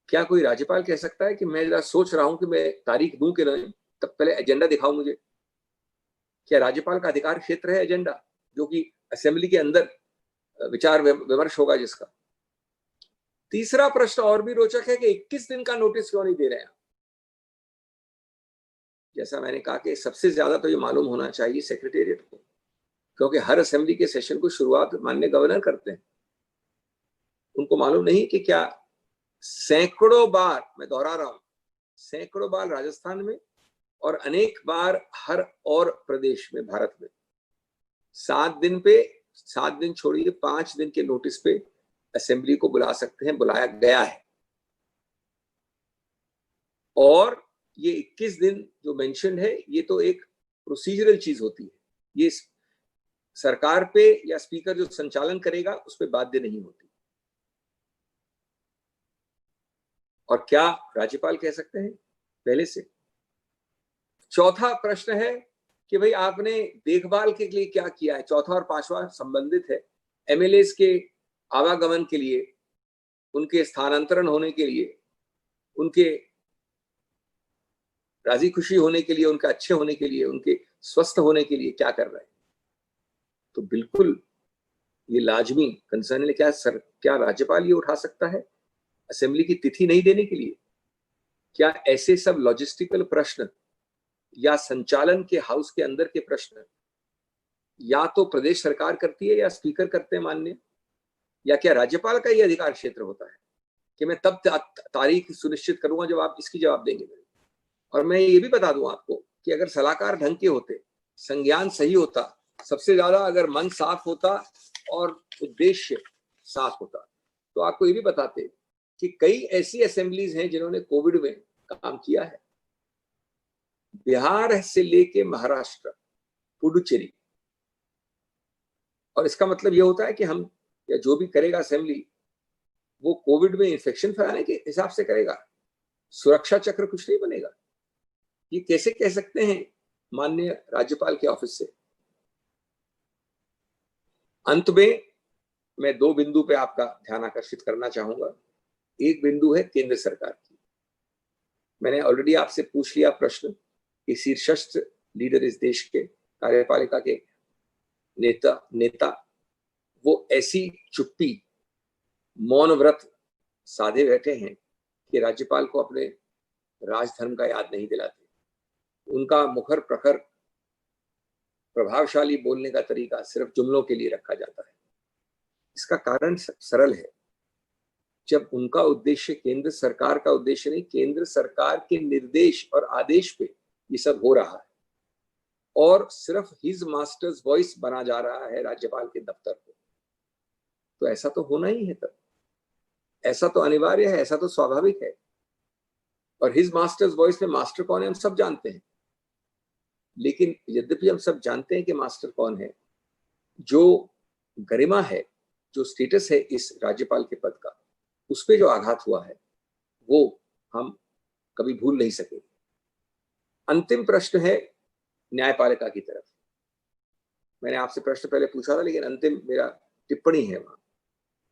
क्या कोई राज्यपाल कह सकता है कि मैं जरा सोच रहा हूं कि मैं तारीख दूं कि नहीं, तब पहले एजेंडा दिखाओ मुझे? क्या राज्यपाल का अधिकार क्षेत्र है एजेंडा, जो कि असेंबली के अंदर विचार विमर्श होगा जिसका? तीसरा प्रश्न और भी रोचक है कि 21 दिन का नोटिस क्यों नहीं दे रहे हैं? जैसा मैंने कहा कि सबसे ज्यादा तो ये मालूम होना चाहिए सेक्रेटेरिएट को, क्योंकि हर असेंबली के सेशन को शुरुआत माननीय गवर्नर करते हैं। उनको मालूम नहीं कि क्या सैकड़ों बार, मैं दोहरा रहा हूं, सैकड़ों बार राजस्थान में और अनेक बार हर और प्रदेश में भारत में 7 दिन छोड़िए 5 दिन के नोटिस पे असेंबली को बुला सकते हैं, बुलाया गया है। और ये 21 दिन जो मेंशन है, ये तो एक प्रोसीजरल चीज होती है, ये सरकार पे या स्पीकर जो संचालन करेगा उस पर बाध्य नहीं होती। और क्या राज्यपाल कह सकते हैं पहले से? चौथा प्रश्न है कि भाई आपने देखभाल के लिए क्या किया है। चौथा और पांचवा संबंधित है एमएलएस के आवागमन के लिए, उनके स्थानांतरण होने के लिए, उनके राजी खुशी होने के लिए, उनके अच्छे होने के लिए, उनके स्वस्थ होने के लिए क्या कर रहे हैं। तो बिल्कुल ये लाजमी कंसर्न है। क्या राज्यपाल ये उठा सकता है असेंबली की तिथि नहीं देने के लिए? क्या ऐसे सब लॉजिस्टिकल प्रश्न या संचालन के हाउस के अंदर के प्रश्न या तो प्रदेश सरकार करती है या स्पीकर करते हैं माननीय, या क्या राज्यपाल का ये अधिकार क्षेत्र होता है कि मैं तब तारीख सुनिश्चित करूंगा जब आप इसकी जवाब देंगे? और मैं ये भी बता दूं आपको कि अगर सलाहकार ढंग के होते, संज्ञान सही होता, सबसे ज्यादा अगर मन साफ होता और उद्देश्य साफ होता, तो आपको ये भी बताते कि कई ऐसी असेंबलीज हैं जिन्होंने कोविड में काम किया है। बिहार से लेके महाराष्ट्र, पुडुचेरी। और इसका मतलब यह होता है कि हम या जो भी करेगा असेंबली वो कोविड में इन्फेक्शन फैलाने के हिसाब से करेगा, सुरक्षा चक्र कुछ नहीं बनेगा। ये कैसे कह सकते हैं माननीय राज्यपाल के ऑफिस से? अंत में मैं दो बिंदु पे आपका ध्यान आकर्षित करना चाहूंगा। एक बिंदु है केंद्र सरकार की। मैंने ऑलरेडी आपसे पूछ लिया प्रश्न कि शीर्षस्थ लीडर इस देश के, कार्यपालिका के नेता वो ऐसी चुप्पी, मौन व्रत साधे बैठे हैं कि राज्यपाल को अपने राजधर्म का याद नहीं दिलाते। उनका मुखर प्रखर प्रभावशाली बोलने का तरीका सिर्फ जुमलों के लिए रखा जाता है। इसका कारण सरल है। जब उनका उद्देश्य केंद्र सरकार का उद्देश्य नहीं, केंद्र सरकार के निर्देश और आदेश पे ये सब हो रहा है और सिर्फ हिज मास्टर्स वॉइस बना जा रहा है राज्यपाल के दफ्तर को, तो ऐसा तो होना ही है। तब ऐसा तो अनिवार्य है, ऐसा तो स्वाभाविक है। और हिज मास्टर्स वॉइस में मास्टर कौन है हम सब जानते हैं। लेकिन यद्यपि हम सब जानते हैं कि मास्टर कौन है, जो गरिमा है, जो स्टेटस है इस राज्यपाल के पद का, उस पर जो आघात हुआ है वो हम कभी भूल नहीं सके। अंतिम प्रश्न है न्यायपालिका की तरफ। मैंने आपसे प्रश्न पहले पूछा था लेकिन अंतिम मेरा टिप्पणी है वहां।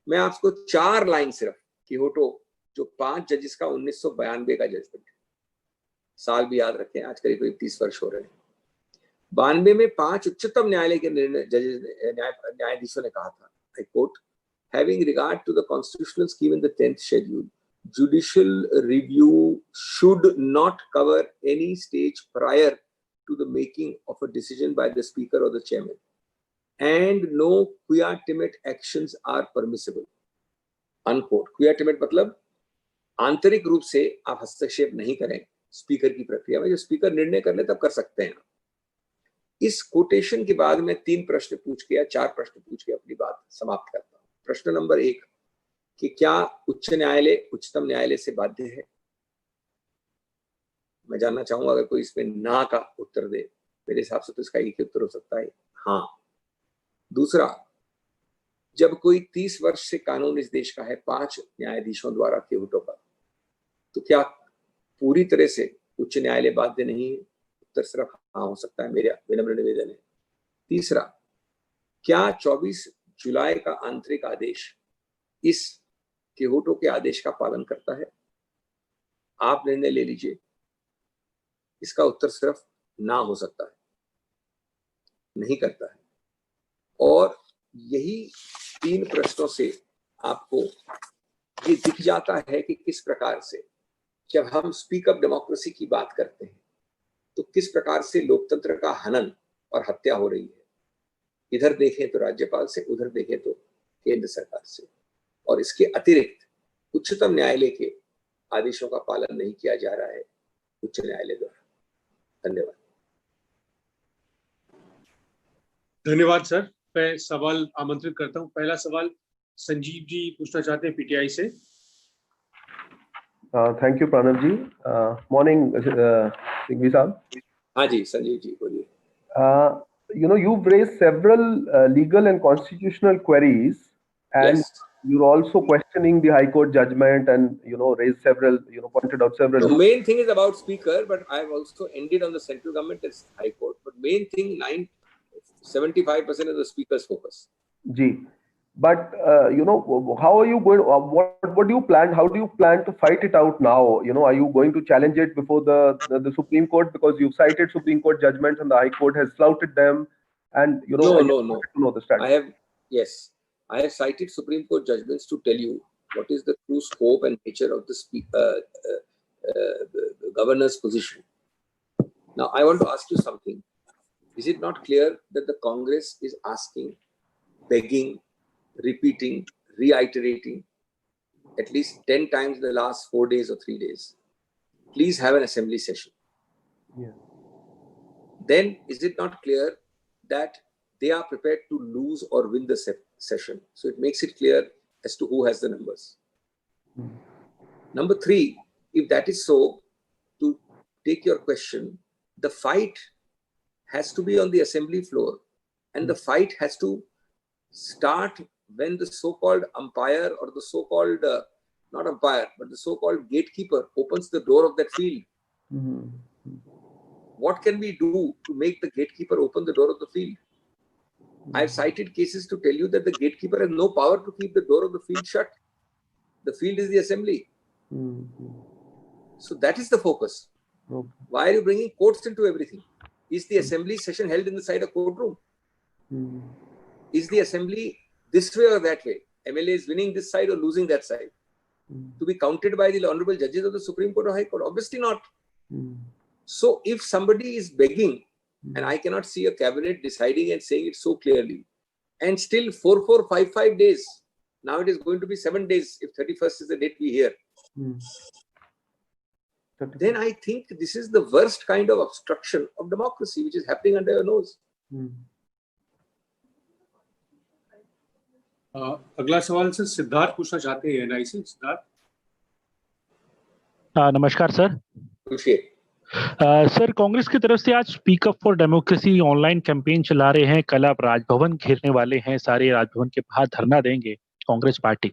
मैं आपको 4 लाइन सिर्फ किहोटो, जो 5 जजेस का 1992 का जजमेंट, साल भी याद रखें, आज करीब 30 वर्ष हो रहे हैं। 92 में 5 उच्चतम न्यायालय के न्यायाधीशों ने कहा था, I quote, having regard to the constitutional scheme in the 10th schedule, judicial review should not cover any stage prior to the making of a decision by the speaker or the chairman, and no quia timid actions are permissible, unquote. quia timid मतलब आंतरिक रूप से आप हस्तक्षेप नहीं करें speaker की प्रक्रिया में। जो स्पीकर निर्णय कर ले तब कर सकते हैं। इस कोटेशन के बाद मैं 3 प्रश्न पूछ के या 4 प्रश्न पूछ के अपनी बात समाप्त करता हूं। प्रश्न नंबर 1 कि क्या उच्च न्यायालय उच्चतम न्यायालय से बाध्य है? मैं जानना चाहूंगा अगर कोई इसमें ना का उत्तर दे। मेरे हिसाब से तो इसका एक ही उत्तर हो सकता है, हाँ। दूसरा, जब कोई 30 वर्ष से कानून इस देश का है 5 न्यायाधीशों द्वारा किहोटो का, तो क्या पूरी तरह से उच्च न्यायालय बाध्य नहीं है? उत्तर सिर्फ हाँ हो सकता है, मेरा विनम्र निवेदन है। तीसरा, क्या 24 जुलाई का आंतरिक आदेश इस किहोटो के आदेश का पालन करता है? आप निर्णय ले लीजिए। इसका उत्तर सिर्फ ना हो सकता है, नहीं करता है। और यही 3 प्रश्नों से आपको ये दिख जाता है कि किस प्रकार से जब हम स्पीक अप डेमोक्रेसी की बात करते हैं तो किस प्रकार से लोकतंत्र का हनन और हत्या हो रही है। इधर देखें तो राज्यपाल से, उधर देखें तो केंद्र सरकार से। और इसके अतिरिक्त उच्चतम न्यायालय के आदेशों का पालन नहीं किया जा रहा है उच्च न्यायालय द्वारा। धन्यवाद। धन्यवाद सर। मैं सवाल आमंत्रित करता हूं। पहला सवाल संजीव जी पूछना चाहते हैं पीटीआई से। Thank you Pranav ji. Morning Singhvi साहब। हाँ जी संजीव जी बोलिए। you've raised several legal and constitutional queries, and Yes. you're also questioning the High Court judgment, and raised several, pointed out several. The main thing is about Speaker, but I've also ended on the central government as High Court. But main thing, 75% of the Speaker's focus. G. But how are you going? What do you plan? How do you plan to fight it out now? Are you going to challenge it before the Supreme Court, because you've cited Supreme Court judgments and the High Court has flouted them? And I just wanted to know the strategy. I have cited Supreme Court judgments to tell you what is the true scope and nature of the governor's position. Now, I want to ask you something. Is it not clear that the Congress is asking, begging, repeating, reiterating at least 10 times in the last 4 days or 3 days, please have an assembly session? Yeah. Then is it not clear that they are prepared to lose or win the session? So it makes it clear as to who has the numbers. Number 3, if that is so, to take your question, the fight has to be on the assembly floor, and the fight has to start when the so-called umpire, or the so-called, not umpire, but the so-called gatekeeper opens the door of that field. Mm-hmm. What can we do to make the gatekeeper open the door of the field? I've cited cases to tell you that the gatekeeper has no power to keep the door of the field shut. The field is the assembly. Mm-hmm. So that is the focus. Okay. Why are you bringing courts into everything? Is the assembly session held inside a courtroom? Mm-hmm. Is the assembly this way or that way? MLA is winning this side or losing that side? To be counted by the honorable judges of the Supreme Court or High Court? Obviously not. So if somebody is begging, and I cannot see a cabinet deciding and saying it so clearly, and still 4-4-5-5 days, now it is going to be 7 days if 31st is the date we hear, then I think this is the worst kind of obstruction of democracy which is happening under your nose. अगला सवाल से सिद्धार्थ पूछना चाहते हैं NI से। सिद्धार्थ। नमस्कार sir. Sir, Congress की तरफ से आज speak up for democracy online campaign चला रहे हैं। कल आप राजभवन घेरने वाले हैं, सारे राजभवन के बाहर धरना देंगे कांग्रेस पार्टी।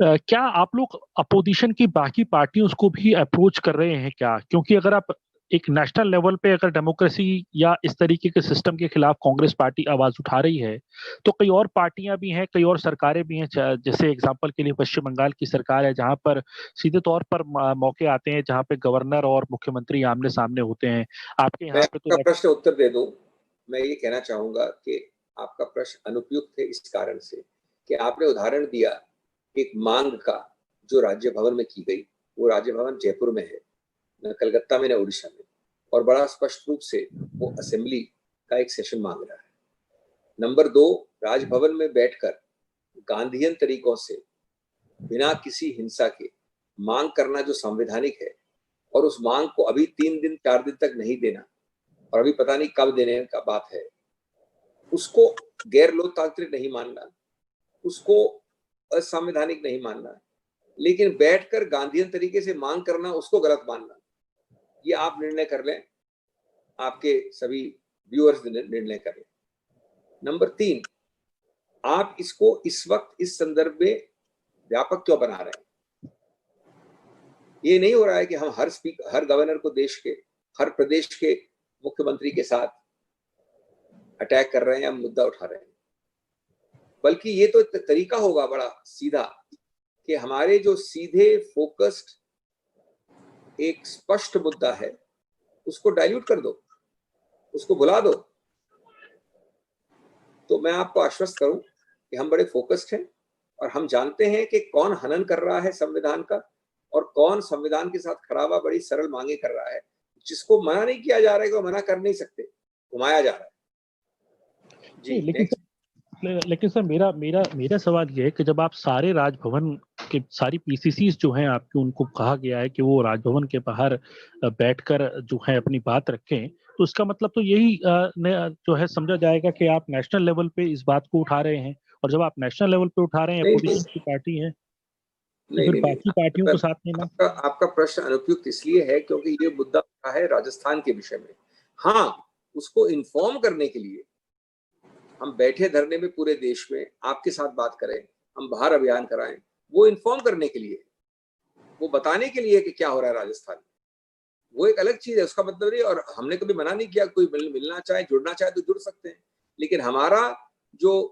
क्या आप लोग अपोजिशन की बाकी पार्टियों को भी अप्रोच कर रहे हैं क्या? क्योंकि अगर आप एक नेशनल लेवल पे अगर डेमोक्रेसी या इस तरीके के सिस्टम के खिलाफ कांग्रेस पार्टी आवाज उठा रही है, तो कई और पार्टियां भी हैं, कई और सरकारें भी हैं। जैसे एग्जांपल के लिए पश्चिम बंगाल की सरकार है, जहां पर सीधे तौर पर मौके आते हैं जहां पे गवर्नर और मुख्यमंत्री आमने सामने होते हैं। आपके यहाँ पे तो प्रश्न उत्तर दे दूं। मैं ये कहना चाहूंगा कि आपका प्रश्न अनुपयुक्त है इस कारण से कि आपने उदाहरण दिया एक मांग का जो राज्य भवन में की गई। वो राज्य भवन जयपुर में है, न कलकत्ता में, न उड़ीसा में, और बड़ा स्पष्ट रूप से वो असेंबली का एक सेशन मांग रहा है। नंबर 2, राजभवन में बैठकर गांधीयन तरीकों से बिना किसी हिंसा के मांग करना जो संवैधानिक है, और उस मांग को अभी 3 दिन 4 दिन तक नहीं देना और अभी पता नहीं कब देने का बात है, उसको गैर लोकतांत्रिक नहीं मानना, उसको असंवैधानिक नहीं मानना, लेकिन बैठकर गांधीयन तरीके से मांग करना उसको गलत मानना, ये आप निर्णय कर लें, आपके सभी व्यूअर्स निर्णय करें। नंबर 3, आप इसको इस वक्त इस संदर्भ में व्यापक क्यों बना रहे हैं? ये नहीं हो रहा है कि हम हर गवर्नर को देश के हर प्रदेश के मुख्यमंत्री के साथ अटैक कर रहे हैं या मुद्दा उठा रहे हैं, बल्कि ये तो तरीका होगा बड़ा सीधा कि हमारे जो सीधे फोकस्ड एक स्पष्ट मुद्दा है उसको डाइल्यूट कर दो, उसको भुला दो। तो मैं आपको आश्वस्त करूं कि हम बड़े फोकस्ड हैं और हम जानते हैं कि कौन हनन कर रहा है संविधान का और कौन संविधान के साथ खड़ा हुआ बड़ी सरल मांगे कर रहा है। जिसको मना नहीं किया जा रहा है, को मना कर नहीं सकते, घुमाया जा रहा है जी। लेकिन सर मेरा सवाल ये है कि जब आप सारे राजभवन के सारी पीसीसी जो हैं आपकी, उनको कहा गया है कि वो राजभवन के बाहर बैठकर जो है अपनी बात रखें, तो उसका मतलब तो यही जो है समझा जाएगा कि आप नेशनल लेवल पे इस बात को उठा रहे हैं। और जब आप नेशनल लेवल पे उठा रहे हैं, अपोजिशन की पार्टी है, तो फिर बाकी पार्टियों को साथ में ना। आपका प्रश्न अनुपयुक्त इसलिए है क्योंकि ये मुद्दा है राजस्थान के विषय में। हाँ, उसको इन्फॉर्म करने के लिए हम बैठे धरने में पूरे देश में आपके साथ बात करें, हम बाहर अभियान कराएं, वो इन्फॉर्म करने के लिए, वो बताने के लिए कि क्या हो रहा है राजस्थान में, वो एक अलग चीज है। उसका मतलब नहीं, और हमने कभी मना नहीं किया, कोई मिलना चाहे, जुड़ना चाहे तो जुड़ सकते हैं, लेकिन हमारा जो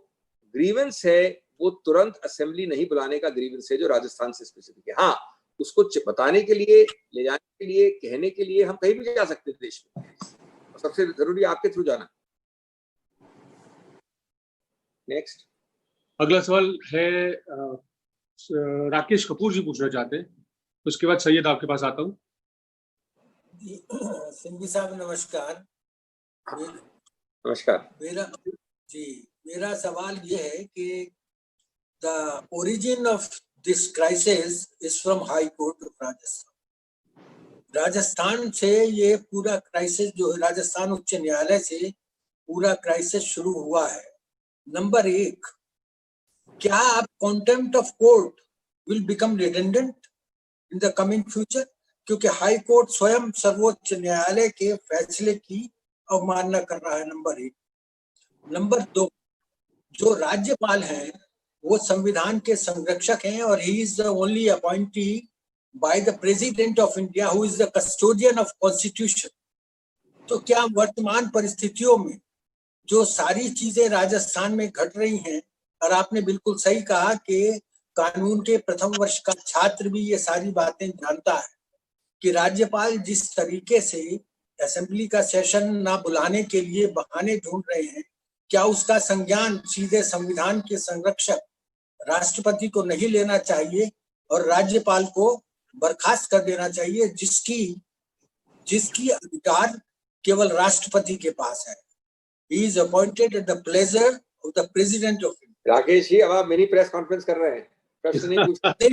ग्रीवेंस है वो तुरंत असेंबली नहीं बुलाने का ग्रीवेंस है जो राजस्थान से स्पेसिफिक है। हाँ, उसको बताने के लिए, ले जाने के लिए, कहने के लिए हम कहीं भी जा सकते हैं देश में, और सबसे जरूरी आपके थ्रू जाना। नेक्स्ट। अगला सवाल है राकेश कपूर जी पूछना चाहते हैं, उसके बाद सैयद आपके पास आता हूँ। सिंघवी साहब नमस्कार। नमस्कार। मेरा सवाल ये है कि the origin of this crisis is from high court of Rajasthan. Rajasthan से ये पूरा क्राइसिस जो है, राजस्थान उच्च न्यायालय से पूरा क्राइसिस शुरू हुआ है। नंबर 1, क्या आप contempt of court will become redundant in the coming future, क्योंकि हाई कोर्ट स्वयं सर्वोच्च न्यायालय के फैसले की अवमानना कर रहा है। नंबर 1। नंबर 2, जो राज्यपाल हैं वो संविधान के संरक्षक हैं और he is the only appointee by the president of India who is the custodian of constitution. तो क्या वर्तमान परिस्थितियों में जो सारी चीजें राजस्थान में घट रही हैं, और आपने बिल्कुल सही कहा कि कानून के प्रथम वर्ष का छात्र भी ये सारी बातें जानता है कि राज्यपाल जिस तरीके से असेंबली का सेशन ना बुलाने के लिए बहाने ढूंढ रहे हैं, क्या उसका संज्ञान सीधे संविधान के संरक्षक राष्ट्रपति को नहीं लेना चाहिए और राज्यपाल को बर्खास्त कर देना चाहिए, जिसकी अधिकार केवल राष्ट्रपति के पास है। He is appointed at the pleasure of the president of India. Rakesh ji, अब आप मिनी प्रेस कॉन्फ्रेंस कर रहे हैं, प्रश्न नहीं पूछ नहीं,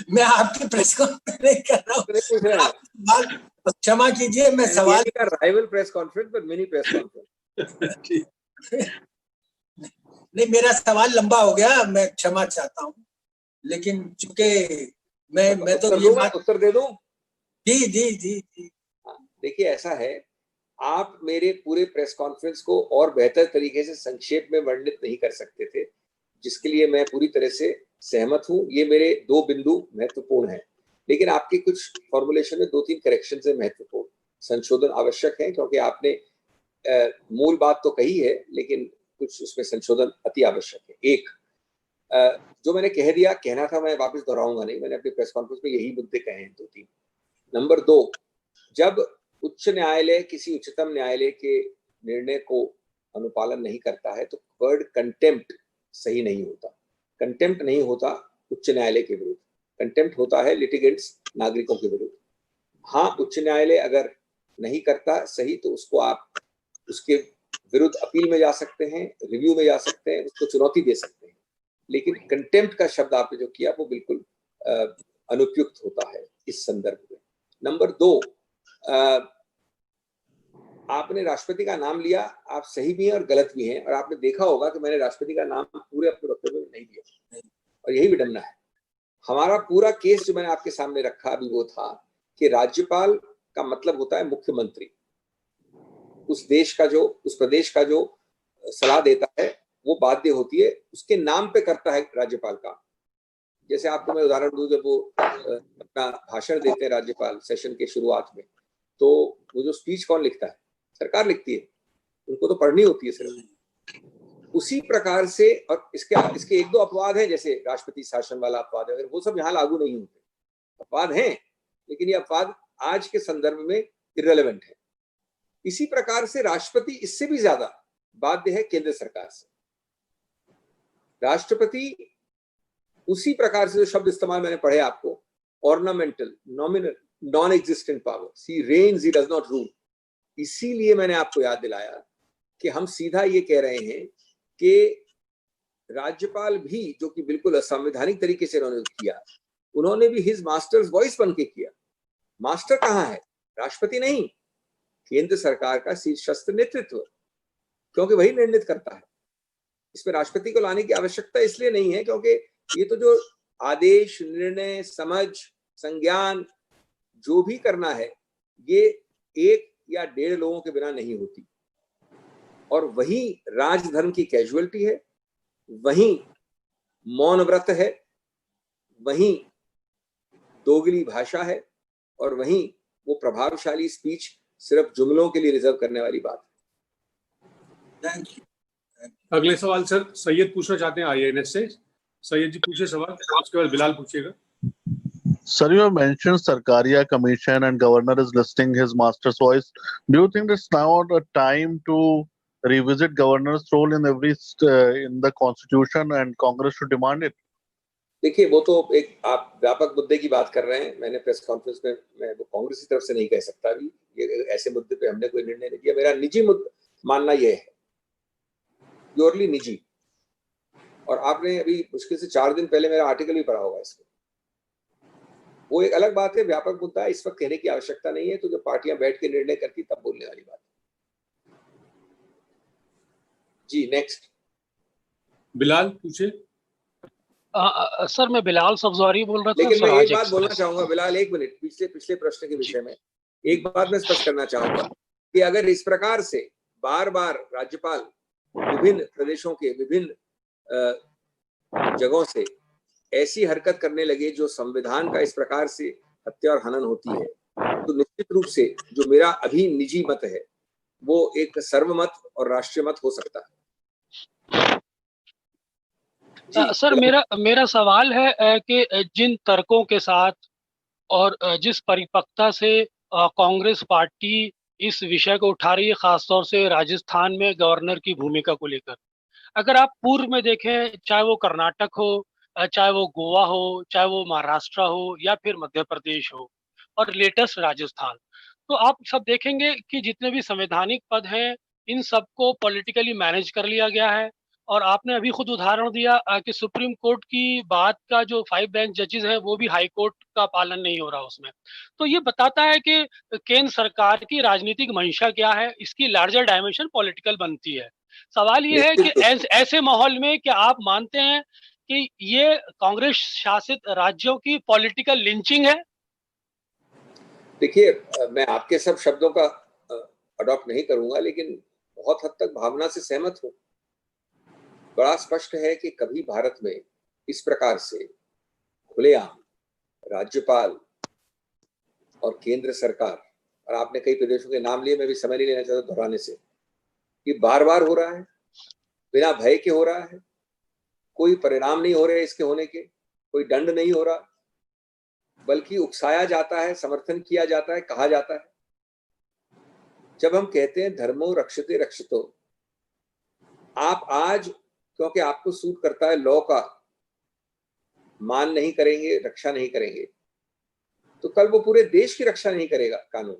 मैं आपकी प्रेस कॉन्फ्रेंस नहीं कर रहा हूँ, नहीं पूछ रहे हैं। क्षमा कीजिए, मैं सवाल का राइवल प्रेस कॉन्फ्रेंस पर मिनी प्रेस कॉन्फ्रेंस। नहीं, मेरा सवाल लंबा हो गया, मैं क्षमा चाहता हूँ, लेकिन चूंकि मैं तो ये बात उत्तर दे दूं। जी जी जी जी। देखिए, ऐसा है, आप मेरे पूरे प्रेस कॉन्फ्रेंस को और बेहतर तरीके से संक्षेप में वर्णित नहीं कर सकते थे, जिसके लिए मैं पूरी तरह से सहमत हूं। ये मेरे 2 बिंदु महत्वपूर्ण हैं, लेकिन आपके कुछ फॉर्मुलेशन में 2-3 करेक्शन है, महत्वपूर्ण संशोधन आवश्यक है, क्योंकि आपने मूल बात तो कही है, लेकिन कुछ उसमें संशोधन अति आवश्यक है। एक, जो मैंने कह दिया, कहना था, मैं वापस दोहराऊंगा नहीं, मैंने अपनी प्रेस कॉन्फ्रेंस में यही मुद्दे कहे हैं 2-3। नंबर 2, जब उच्च न्यायालय किसी उच्चतम न्यायालय के निर्णय को अनुपालन नहीं करता है तो वर्ड कंटेम्प्ट सही नहीं होता। कंटेम्प्ट नहीं होता उच्च न्यायालय के विरुद्ध, कंटेम्प्ट होता है लिटिगेंट्स, नागरिकों के विरुद्ध। हाँ, उच्च न्यायालय अगर नहीं करता सही तो उसको आप उसके विरुद्ध अपील में जा सकते हैं, रिव्यू में जा सकते हैं, उसको चुनौती दे सकते हैं, लेकिन कंटेम्प्ट का शब्द आपने जो किया वो बिल्कुल अनुपयुक्त होता है इस संदर्भ में। नंबर 2, आपने राष्ट्रपति का नाम लिया, आप सही भी हैं और गलत भी हैं, और आपने देखा होगा कि मैंने राष्ट्रपति का नाम पूरे अपने वक्तव्य में नहीं दिया, और यही विडंबना है। हमारा पूरा केस जो मैंने आपके सामने रखा अभी वो था कि राज्यपाल का मतलब होता है मुख्यमंत्री। उस देश का जो, उस प्रदेश का जो सलाह देता है वो बाध्य होती है, उसके नाम पे करता है राज्यपाल का। जैसे आपको मैं उदाहरण दूं, जब वो अपना भाषण देते हैं राज्यपाल सेशन के शुरुआत में, तो वो जो स्पीच कौन लिखता है? सरकार लिखती है, उनको तो पढ़नी होती है सिर्फ। उसी प्रकार से, और इसके 1-2 अपवाद हैं, जैसे राष्ट्रपति शासन वाला अपवाद है, वो सब यहाँ लागू नहीं होते। अपवाद हैं, लेकिन ये अपवाद आज के संदर्भ में इररिलेवेंट है। इसी प्रकार से राष्ट्रपति इससे भी ज्यादा बाध्य है केंद्र सरकार से। राष्ट्रपति उसी प्रकार से जो शब्द इस्तेमाल मैंने पढ़े आपको, ornamental, nominal, non existent power, he reigns, he does not rule. इसीलिए मैंने आपको याद दिलाया कि हम सीधा ये कह रहे हैं कि राज्यपाल भी, जो कि बिल्कुल असंवैधानिक तरीके से उन्होंने किया, उन्होंने भी हिज मास्टर्स वॉइस बन के किया। मास्टर कहाँ है? राष्ट्रपति नहीं, केंद्र सरकार का शीर्षस्थ नेतृत्व, क्योंकि वही निर्णित करता है। इसमें राष्ट्रपति को लाने की आवश्यकता इसलिए नहीं है क्योंकि ये तो जो आदेश, निर्णय, समझ, संज्ञान जो भी करना है, ये 1 या 1.5 लोगों के बिना नहीं होती। और वहीं राजधर्म की कैजुअलिटी है, वहीं मौन व्रत है, वहीं दोगली भाषा है, और वहीं वो प्रभावशाली स्पीच सिर्फ जुमलों के लिए रिजर्व करने वाली बात है। Thank you. अगले सवाल सर सैयद पूछना चाहते हैं IANS से। सैयद जी पूछे सवाल, उसके बाद बिलाल पूछेगा। Sir, you have mentioned Sarkaria Commission and Governor is listing his master's voice. Do you think it's now the time to revisit Governor's role in in the Constitution and Congress should demand it? देखिए, वो तो एक आप व्यापक मुद्दे की बात कर रहे हैं। मैंने प्रेस कॉन्फ्रेंस में मैं वो कांग्रेस की तरफ से नहीं कह सकता अभी, ये ऐसे मुद्दे पे हमने कोई निर्णय नहीं किया। मेरा निजी मानना ये है, प्योरली निजी, और आपने अभी मुश्किल से 4 दिन पहले मेरा आर्टिकल भी पढ़ा होगा इसमें। वो एक अलग बात है, व्यापक मुद्दा है, इस वक्त कहने की आवश्यकता नहीं है। तो जब पार्टियां बैठ के निर्णय करती तब बोलने वाली बात है। जी नेक्स्ट बिलाल पूछे। सर मैं बिलाल सफजवारी बोल रहा था। लेकिन मैं स्वराज एक बात बोलना एक्सप्रेस। चाहूंगा बिलाल, 1 मिनट, पिछले प्रश्न के विषय में एक बात मैं स्पष्ट करना चाहूंगा कि अगर इस प्रकार से बार बार राज्यपाल विभिन्न प्रदेशों के विभिन्न जगहों से ऐसी हरकत करने लगे जो संविधान का इस प्रकार से हत्या और हनन होती है, तो निश्चित रूप से जो मेरा अभी निजी मत है वो एक सर्वमत और राष्ट्रीय मत हो सकता है। सर मेरा सवाल है कि जिन तर्कों के साथ और जिस परिपक्वता से कांग्रेस पार्टी इस विषय को उठा रही है, खासतौर से राजस्थान में गवर्नर की भूमिका को लेकर, अगर आप पूर्व में देखें, चाहे वो कर्नाटक हो, चाहे वो गोवा हो, चाहे वो महाराष्ट्र हो या फिर मध्य प्रदेश हो और लेटेस्ट राजस्थान, तो आप सब देखेंगे कि जितने भी संवैधानिक पद हैं इन सबको पॉलिटिकली मैनेज कर लिया गया है। और आपने अभी खुद उदाहरण दिया कि सुप्रीम कोर्ट की बात का जो 5 बेंच जजेस हैं वो भी हाई कोर्ट का पालन नहीं हो रहा उसमें। तो ये बताता है कि केंद्र सरकार की राजनीतिक मंशा क्या है, इसकी लार्जर डायमेंशन पॉलिटिकल बनती है। सवाल ये है कि ऐसे माहौल में क्या आप मानते हैं कि ये कांग्रेस शासित राज्यों की पॉलिटिकल लिंचिंग है? देखिए, मैं आपके सब शब्दों का अडॉप्ट नहीं करूंगा, लेकिन बहुत हद तक भावना से सहमत हूं। बड़ा स्पष्ट है कि कभी भारत में इस प्रकार से खुलेआम राज्यपाल और केंद्र सरकार, और आपने कई प्रदेशों के नाम लिए, मैं भी समय नहीं लेना चाहता दोहराने से, ये बार बार हो रहा है, बिना भय के हो रहा है, कोई परिणाम नहीं हो रहे इसके होने के, कोई दंड नहीं हो रहा, बल्कि उकसाया जाता है, समर्थन किया जाता है, कहा जाता है। जब हम कहते हैं धर्मो रक्षते रक्षितो, आप आज क्योंकि आपको सूट करता है लॉ का मान नहीं करेंगे, रक्षा नहीं करेंगे, तो कल वो पूरे देश की रक्षा नहीं करेगा कानून।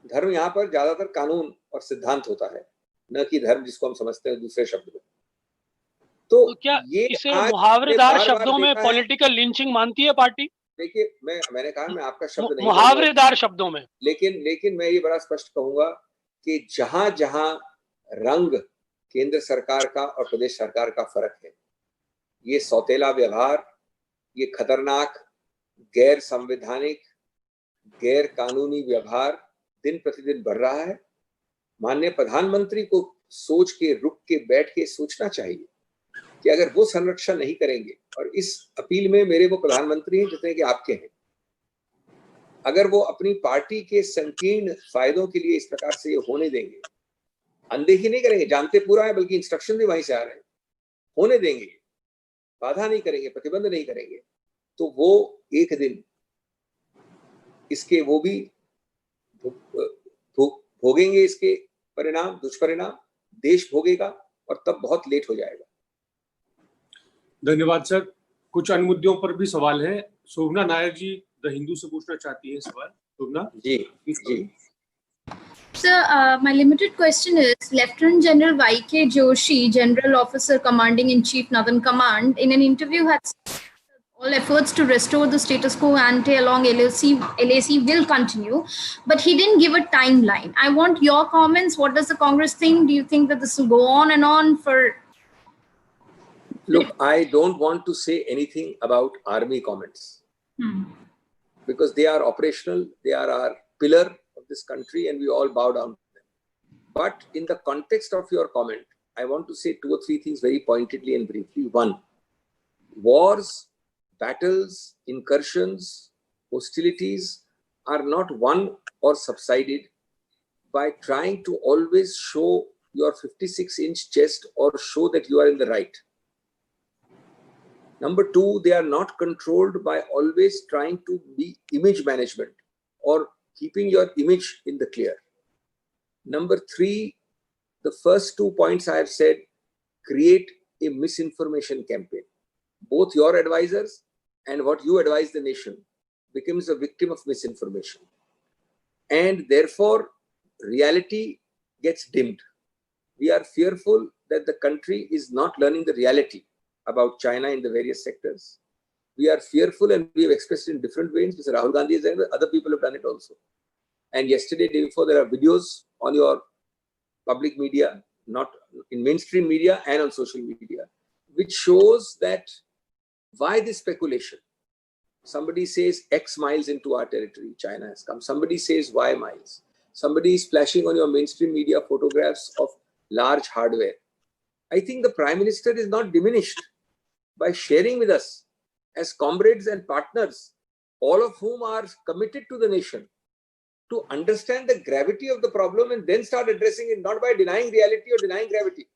धर्म यहाँ पर ज्यादातर कानून और सिद्धांत होता है, न कि धर्म जिसको हम समझते हैं दूसरे शब्द में। तो क्या ये इसे मुहावरेदार शब्दों में पॉलिटिकल लिंचिंग मानती है पार्टी? देखिए, मैंने कहा मैं आपका शब्द नहीं, मुहावरेदार शब्दों में, लेकिन मैं ये बड़ा स्पष्ट कहूंगा कि जहां जहां रंग केंद्र सरकार का और प्रदेश सरकार का फर्क है, ये सौतेला व्यवहार, ये खतरनाक गैर संवैधानिक गैर कानूनी व्यवहार दिन प्रतिदिन बढ़ रहा है। माननीय प्रधानमंत्री को सोच के, रुक के, बैठ के सोचना चाहिए कि अगर वो संरक्षण नहीं करेंगे, और इस अपील में मेरे वो प्रधानमंत्री हैं जितने कि आपके हैं, अगर वो अपनी पार्टी के संकीर्ण फायदों के लिए इस प्रकार से ये होने देंगे, अनदेखी नहीं करेंगे, जानते पूरा है, बल्कि इंस्ट्रक्शन भी वहीं से आ रहे हैं, होने देंगे, बाधा नहीं करेंगे, प्रतिबंध नहीं करेंगे, तो वो एक दिन इसके वो भी भोगेंगे, इसके परिणाम, दुष्परिणाम देश भोगेगा, और तब बहुत लेट हो जाएगा। धन्यवाद सर। कुछ अन्य मुद्दों पर भी सवाल है। शोभना नायर जी द हिंदू से पूछना चाहती है सवाल। शोभना जी। Sir, my limited question is, Lieutenant General Y.K. Joshi, General Officer Commanding in Chief Northern Command, in an interview had said all efforts to restore the status quo ante along LAC will continue, but he didn't give a timeline. I want your comments. What does the Congress think? Do you think that this will go on and on for... Look, I don't want to say anything about army comments because they are operational, they are our pillar of this country, and we all bow down to them. But in the context of your comment, I want to say 2 or 3 things very pointedly and briefly. One, wars, battles, incursions, hostilities are not won or subsided by trying to always show your 56-inch chest or show that you are in the right. Number two, they are not controlled by always trying to be image management or keeping your image in the clear. Number three, the first 2 points I have said create a misinformation campaign. Both your advisors and what you advise the nation becomes a victim of misinformation. And therefore, reality gets dimmed. We are fearful that the country is not learning the reality about China in the various sectors. We are fearful, and we have expressed it in different ways. Mr. Rahul Gandhi has done it, other people have done it also. And yesterday, day before, there are videos on your public media, not in mainstream media and on social media, which shows that why this speculation? Somebody says X miles into our territory, China has come. Somebody says Y miles. Somebody is flashing on your mainstream media photographs of large hardware. I think the Prime Minister is not diminished by sharing with us as comrades and partners, all of whom are committed to the nation, to understand the gravity of the problem and then start addressing it, not by denying reality or denying gravity.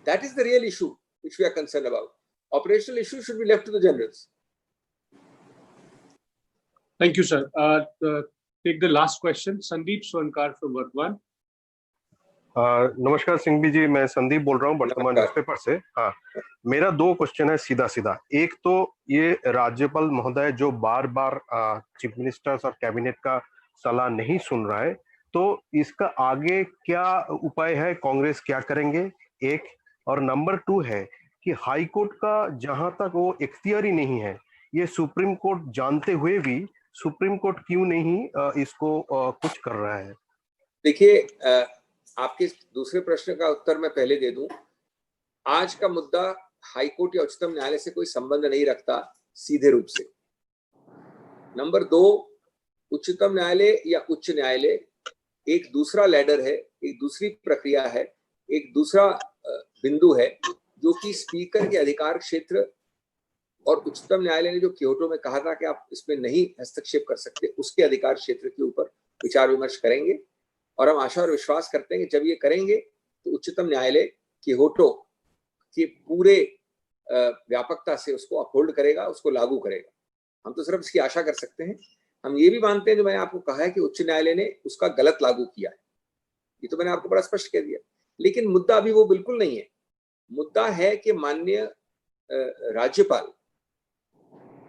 That is the real issue which we are concerned about. Operational issues should be left to the generals. Thank you, sir. Take the last question. Sandeep Swankar from Vardhan. नमस्कार सिंघवी जी, मैं संदीप बोल रहा हूँ वर्तमान newspaper से। हाँ, मेरा 2 question है सीधा सीधा। एक तो ये राज्यपाल महोदय जो बार बार चीफ मिनिस्टर्स और कैबिनेट का सलाह नहीं सुन रहा है, तो इसका आगे क्या उपाय है, कांग्रेस क्या करेंगे? एक। और नंबर 2 है कि हाई कोर्ट का जहां तक वो इख्तियारी नहीं है, ये सुप्रीम कोर्ट जानते हुए भी सुप्रीम कोर्ट क्यों नहीं इसको कुछ कर रहा है? देखिए, आपके दूसरे प्रश्न का उत्तर मैं पहले दे दूं। आज का मुद्दा हाई कोर्ट या उच्चतम न्यायालय से कोई संबंध नहीं रखता सीधे रूप से। नंबर 2, उच्चतम न्यायालय या उच्च न्यायालय एक दूसरा लैडर है, एक दूसरी प्रक्रिया है, एक दूसरा बिंदु है, जो कि स्पीकर के अधिकार क्षेत्र और उच्चतम न्यायालय ने जो क्योटो में कहा था कि आप इसमें नहीं हस्तक्षेप कर सकते, उसके अधिकार क्षेत्र के ऊपर विचार विमर्श करेंगे। और हम आशा और विश्वास करते हैं कि जब ये करेंगे तो उच्चतम न्यायालय क्योटो की पूरे व्यापकता से उसको अपहोल्ड करेगा, उसको लागू करेगा। हम तो सिर्फ इसकी आशा कर सकते हैं। हम ये भी मानते हैं, जो मैंने आपको कहा है, कि उच्च न्यायालय ने उसका गलत लागू किया है, ये तो मैंने आपको बड़ा स्पष्ट कह दिया। लेकिन मुद्दा अभी वो बिल्कुल नहीं है। मुद्दा है कि माननीय राज्यपाल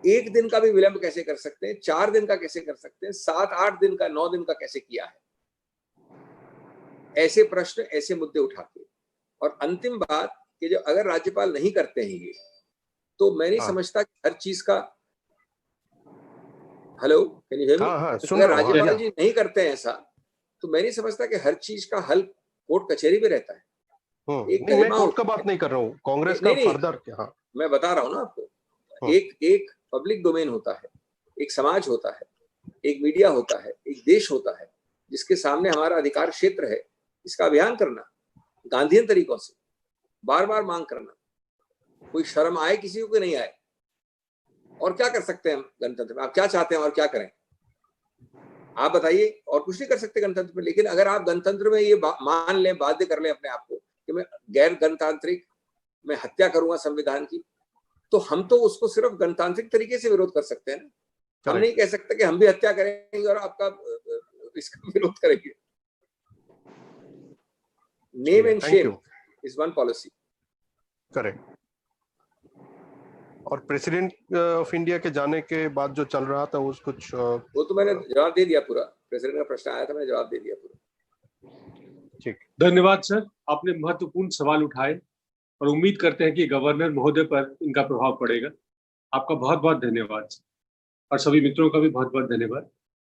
1 दिन का भी विलंब कैसे कर सकते हैं, 4 दिन का कैसे कर सकते हैं, 7-8 दिन का, 9 दिन का कैसे किया है। ऐसे प्रश्न, ऐसे मुद्दे उठा के। और अंतिम बात कि जो अगर राज्यपाल नहीं करते हैं ये, तो मैं नहीं समझता कि हर चीज का hello, can you hear me? अगर राज्यपाल जी नहीं करते हैं ऐसा, तो मैं नहीं समझता कि हर चीज का हल कोर्ट कचहरी में रहता है। मैं कोर्ट का बात नहीं कर रहा हूँ, कांग्रेस का फर्दर। हाँ, मैं बता रहा हूँ ना आपको। एक पब्लिक डोमेन होता है, एक समाज होता है, एक मीडिया होता है, एक देश होता है, जिसके सामने हमारा अधिकार क्षेत्र है। इसका अभियान करना गांधीयन तरीकों से, बार बार मांग करना, कोई शर्म आए किसी को नहीं आए। और क्या कर सकते हैं हम गणतंत्र में? आप क्या चाहते हैं और क्या करें? आप बताइए। और कुछ नहीं कर सकते गणतंत्र में। लेकिन अगर आप गणतंत्र में ये मान लें, बाध्य कर लें अपने आप को कि मैं गैर गणतांत्रिक, मैं हत्या करूंगा संविधान की, तो हम तो उसको सिर्फ गणतांत्रिक तरीके से विरोध कर सकते हैं ना। हम नहीं कह सकते कि हम भी हत्या करेंगे और आपका इसका विरोध करेंगे। Name and shame is one policy. Correct. और प्रेसिडेंट ऑफ इंडिया के जाने के बाद जो चल रहा था उस कुछ वो तो मैंने जवाब दे दिया पूरा। प्रेसिडेंट का प्रश्न आया था, मैंने जवाब दे दिया पूरा। ठीक, धन्यवाद सर। आपने महत्वपूर्ण सवाल उठाए और उम्मीद करते हैं कि गवर्नर महोदय पर इनका प्रभाव पड़ेगा। आपका बहुत बहुत धन्यवाद और सभी मित्रों का भी बहुत बहुत धन्यवाद।